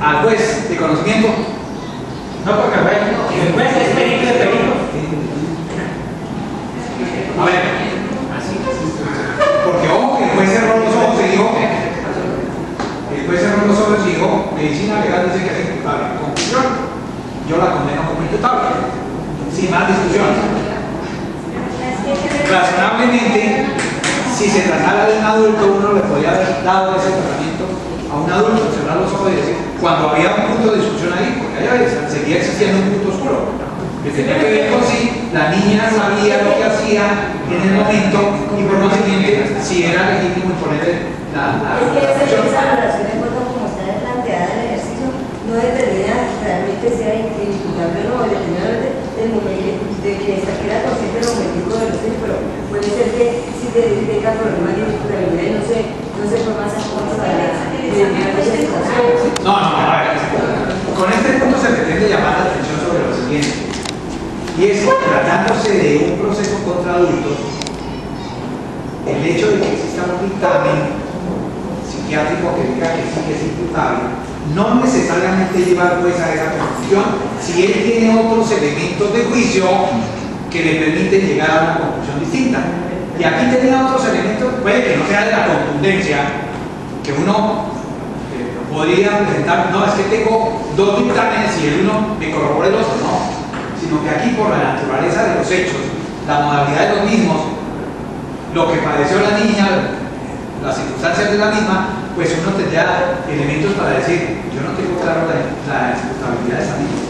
al juez de conocimiento. No, porque el juez es perito de perito. A ver. Porque ojo que el juez cerró los ojos y dijo. El juez cerró los ojos y dijo, medicina legal dice que es imputable. Conclusión, yo la condeno como imputable. sin más discusión. Razonablemente, si se tratara de un adulto, uno le podría haber dado ese tratamiento a un adulto, cerrar los ojos y decir, cuando había un punto de discusión ahí, porque ahí seguía existiendo un punto oscuro, que tenía que ver con si la niña sabía lo que hacía en el momento y por consiguiente si era legítimo imponerle la es que esa valoración de acuerdo como está planteada en el ejercicio no determina realmente si era imputable o no, determina del momento de que era consciente del momento de los hechos, pero puede ser que si tenga problemas de imputabilidad y no se fue más a fondo para No, a ver. Con este punto se pretende llamar la atención sobre lo siguiente. Y es, tratándose de un proceso contra adultos, el hecho de que exista un dictamen psiquiátrico que diga que sí es imputable, no necesariamente lleva al juez a esa conclusión si él tiene otros elementos de juicio que le permiten llegar a una conclusión distinta. Y aquí tenía otros elementos, puede que no sea de la contundencia, que uno podría presentar, no, es que tengo dos dictámenes y el uno me corrobora el otro, no, sino que aquí por la naturaleza de los hechos, la modalidad de los mismos, lo que padeció la niña, las circunstancias de la misma, pues uno tendría elementos para decir, yo no tengo claro la imputabilidad de esa niña.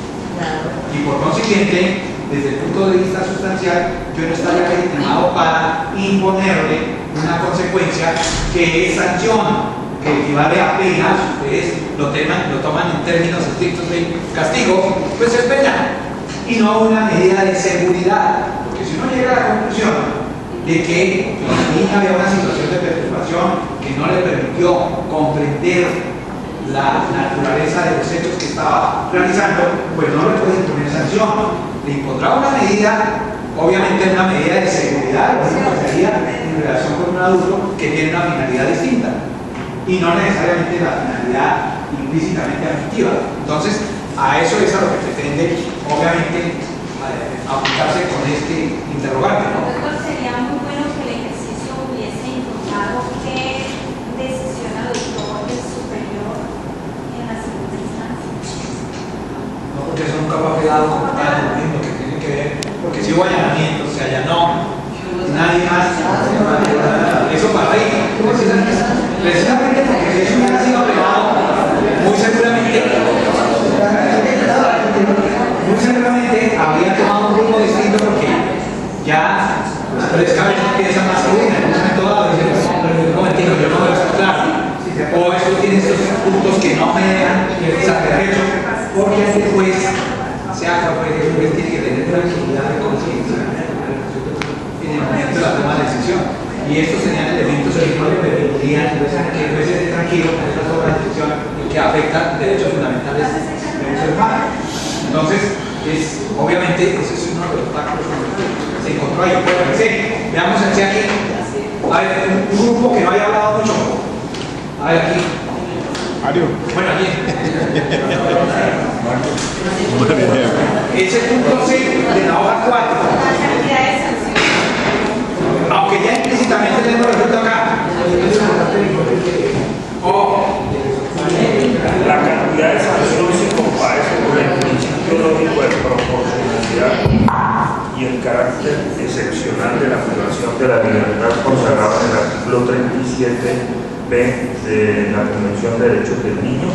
Y por consiguiente, desde el punto de vista sustancial, yo no estaría legitimado para imponerle una consecuencia que es sanción, que equivale a pena, ustedes lo toman en términos estrictos de castigo, pues es pena, y no una medida de seguridad, porque si uno llega a la conclusión de que la niña había una situación de perturbación que no le permitió comprender la naturaleza de los hechos que estaba realizando, pues no le puede imponer sanción. Le impondrá una medida, obviamente una medida de seguridad, lo mismo que sería en relación con un adulto que tiene una finalidad distinta y no necesariamente la finalidad implícitamente afectiva. Entonces, a eso es a lo que pretende, obviamente, apuntarse con este interrogante, ¿no? Doctor, sería muy bueno que el ejercicio hubiese informado qué decisión adoptó el superior en las circunstancias. No, porque eso nunca va quedado como tal, lo que tiene que ver, porque si hubo allanamiento, se allanó, nadie más, eso para ahí, precisamente porque si eso hubiera sido aplicado, muy seguramente habría tomado un rumbo distinto porque ya los tres cabezas piensan más que una en un momento dado y dicen, un momentito, yo no voy a estar o esto tiene estos puntos que no me dejan satisfecho porque el juez, sea cual fuere el juez, tiene que tener tranquilidad de conciencia en el momento de la toma de decisión. Y estos serían elementos que no le permitirían que el juez esté tranquilo con esa toma de decisión y que afectan derechos fundamentales de un ser humano. Entonces, obviamente, ese es uno de los obstáculos que se encontró ahí. Bueno, veamos aquí. A ver, un grupo que no haya hablado mucho. A ver, aquí. Mario. Bueno, aquí. Mario. Ese punto C de la hoja 4. Aunque ya implícitamente tenemos el resultado acá. La cantidad de sanción se comparece con el principio lógico de proporcionalidad y el carácter excepcional de la privación de la libertad consagrado en el artículo 37b de la Convención de Derechos del Niño.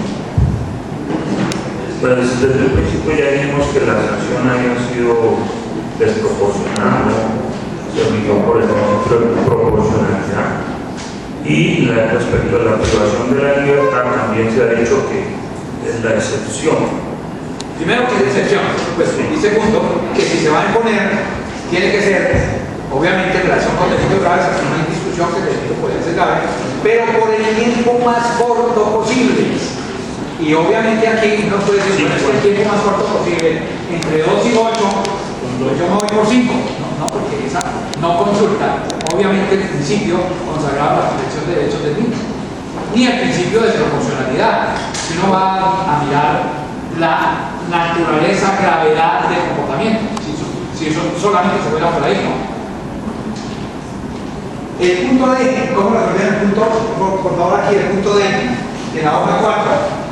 Pues desde el principio ya dijimos que la sanción había sido desproporcionada, se rigió por el principio de proporcionalidad. Y respecto a la privación de la libertad también se ha dicho que es la excepción. Primero, que es excepción, pues, y segundo, que si se va a imponer, tiene que ser, obviamente, en relación con delitos graves, así no hay discusión que el delito puede ser grave, pero por el tiempo más corto posible. Y obviamente aquí no puede decir, bueno, es que el tiempo más corto posible, entre 2 y 8, pues yo me voy por 5, no, porque esa no consulta, obviamente, el principio consagrado a la protección de derechos del niño, ni el principio de proporcionalidad, si uno va a mirar la naturaleza, gravedad del comportamiento, si eso solamente se vuela por ahí, ¿no? El punto D, ¿cómo resolver el punto? Por favor, aquí el punto D de la hoja 4.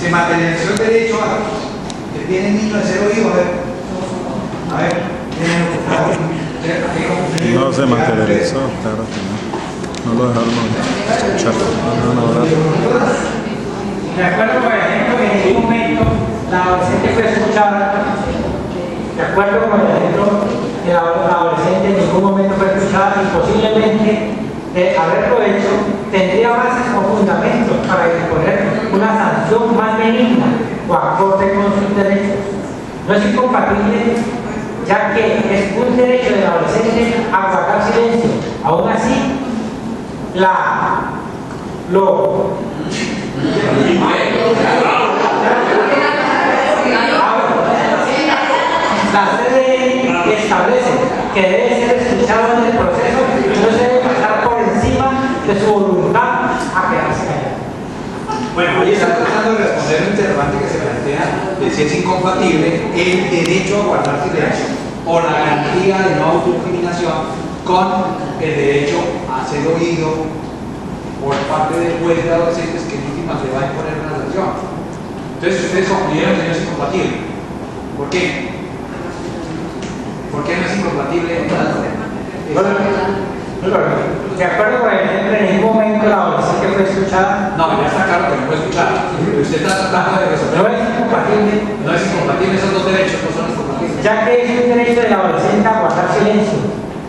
Se materializó el derecho a que tiene el niño de ser oído. No se materializó, claro que no. No lo dejaron escuchar. De acuerdo, por ejemplo, que en ningún momento la adolescente fue escuchada. De acuerdo con el ejemplo que la adolescente en ningún momento fue escuchada y posiblemente de haberlo hecho tendría bases o fundamentos para disponer una sanción más benigna o acorde con sus derechos. No es incompatible, ya que es un derecho del adolescente a guardar silencio. Aún así, la CDN establece que debe ser escuchado en el proceso y no se debe pasar por encima de su voluntad a quedarse callado. Bueno, hoy está tratando de responder un interrogante que se plantea de si es incompatible el derecho a guardar silencio o la garantía de no autoincriminación con el derecho a ser oído por parte del juez de adolescentes que en últimas le va a imponer una sanción. Entonces, ustedes concluyeron que no es incompatible. ¿Por qué? ¿Por qué no es incompatible? De acuerdo con el ejemplo, en ningún momento la adolescente fue escuchada. No, ya está claro que no fue escuchada. Usted está tratando de resolver. No es incompatible. No es incompatible, esos dos derechos no son incompatibles. Ya que es un derecho del adolescente a guardar silencio.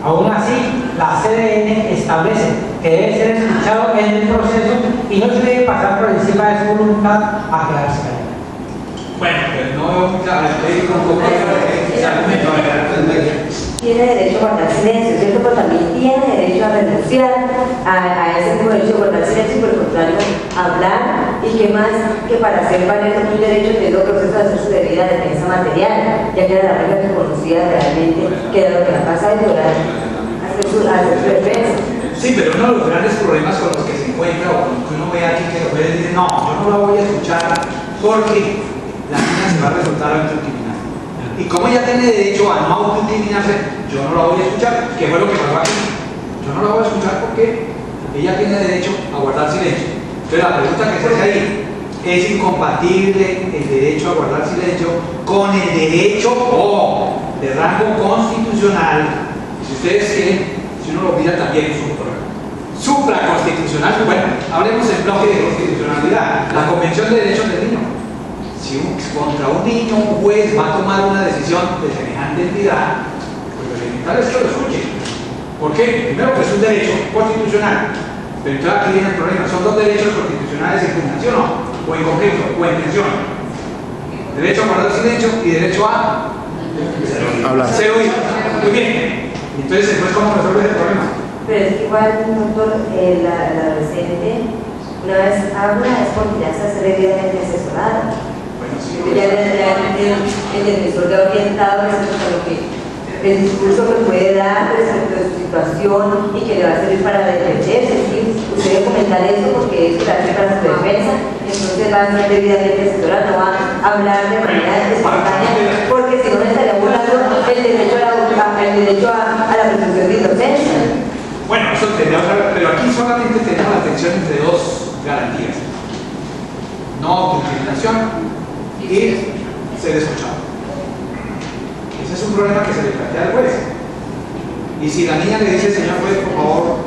Aún así, la CDN establece que debe ser escuchado en el proceso y no se debe pasar por encima de su voluntad a quedarse callado. Bueno, pues no, claro, estoy un poco tiene derecho a guardar silencio, ¿cierto? Pero también tiene derecho a renunciar a ese mismo derecho a guardar silencio y por el contrario hablar, y que más que para hacer valer un derecho tengo proceso de hacer su debida defensa material, ya que era la regla que conocía realmente que era lo que la pasa de llorar, hacer su defensa. Sí, pero uno de los grandes problemas con los que se encuentra o con los que uno ve aquí que los jueces dicen, no, yo no la voy a escuchar porque la niña se va a resultar autoincriminar. Y como ella tiene derecho a no autoincriminarse, yo no la voy a escuchar, que fue lo que pasó aquí. Yo no la voy a escuchar porque ella tiene derecho a guardar silencio. Entonces la pregunta que se hace ahí, ¿es incompatible el derecho a guardar silencio con el derecho de rango constitucional? Y si ustedes quieren, si uno lo mira también supraconstitucional, bueno, hablemos en bloque de constitucionalidad, la Convención de Derechos del Niño. Si contra un niño un juez va a tomar una decisión de semejante entidad, pues lo elemental es que lo escuche. ¿Por qué? Primero, pues es un derecho constitucional. Pero entonces aquí viene el problema, son dos derechos constitucionales en pugnación o en conflicto o en tensión. Derecho a guardar silencio y derecho a hablar. ser oído. Muy bien. Entonces, después, ¿cómo resuelve el problema? Pero es que igual, doctor, la adolescente una vez habla es porque ya está debidamente asesorada. Ya el defensor le ha orientado respecto a lo que el discurso que puede dar respecto a su situación y que le va a servir para defenderse. ¿Sí? Usted debe comentar eso porque eso le va a servir para su defensa, entonces va a ser debidamente asesorada, no va a hablar de manera espontánea, porque si no le estaría burlando el derecho a la presunción de inocencia. Bueno, eso tendría otra, pero aquí solamente tenemos la tensión entre dos garantías: no autoincriminación y ser escuchado. Ese es un problema que se le plantea al juez. Y si la niña le dice, señor juez, por favor,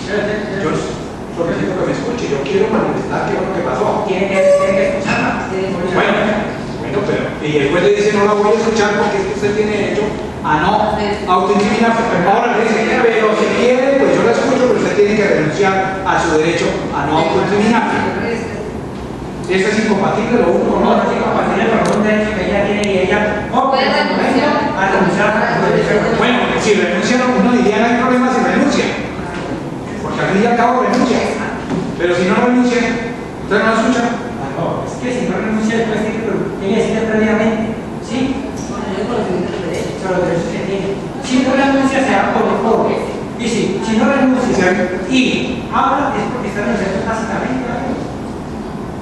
yo solicito que me escuche, yo quiero manifestar qué es lo que pasó. Tiene que escucharla. Bueno, pero y el juez le dice, no la voy a escuchar porque es que usted tiene derecho a no autoincriminarse. Ahora le dice, pero si quiere, pues yo la escucho, pero usted tiene que renunciar a su derecho a no autoincriminarse. ¿Eso es incompatible lo uno o no? No es incompatible con un derecho que ella tiene y ella puede renunciar a renunciar a su derecho. Bueno, si renuncia, uno diría no hay problema si renuncia, porque al fin y al cabo renuncia. Pero si no renuncia, ¿usted no lo escucha? No, es que si no renuncia, después tiene que decirle previamente, ¿sí? Sobre los derechos que tiene. Si no renuncia, se da por favor. Y si no renuncia y habla, es porque está renunciando tácitamente.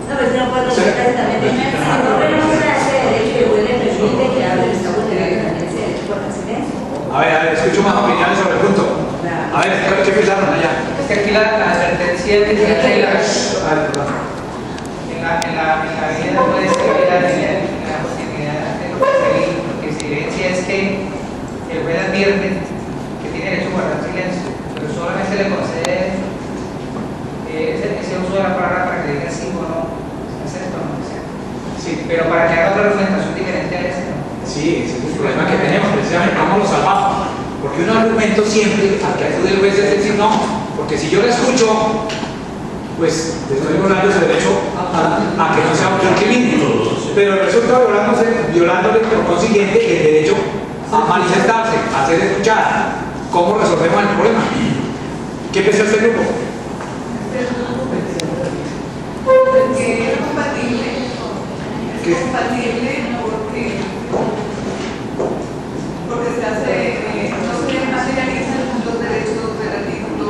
No, pero no puedo decir tácitamente. Si no renuncia a ese derecho y vuelve a permite que hable, estamos debiendo también ese derecho por silencio. A ver, escucho más opiniones sobre el punto. A ver, ¿qué pensaron allá? Es que aquí la advertencia que se hace en la vida puede ser la posibilidad de lo que se evidencia es que Sí, pero para que haga otra argumentación diferente a esta. Sí, ese es el problema que tenemos, precisamente, ¿cómo lo salvamos? Porque un argumento siempre al que acude el juez es decir no, porque si yo lo escucho, pues le estoy violando ese derecho a que no sea autoincriminado, pero resulta violándole por consiguiente el derecho a manifestarse, a ser escuchada. ¿Cómo resolvemos el problema? ¿Qué pensó este grupo? Porque es compatible porque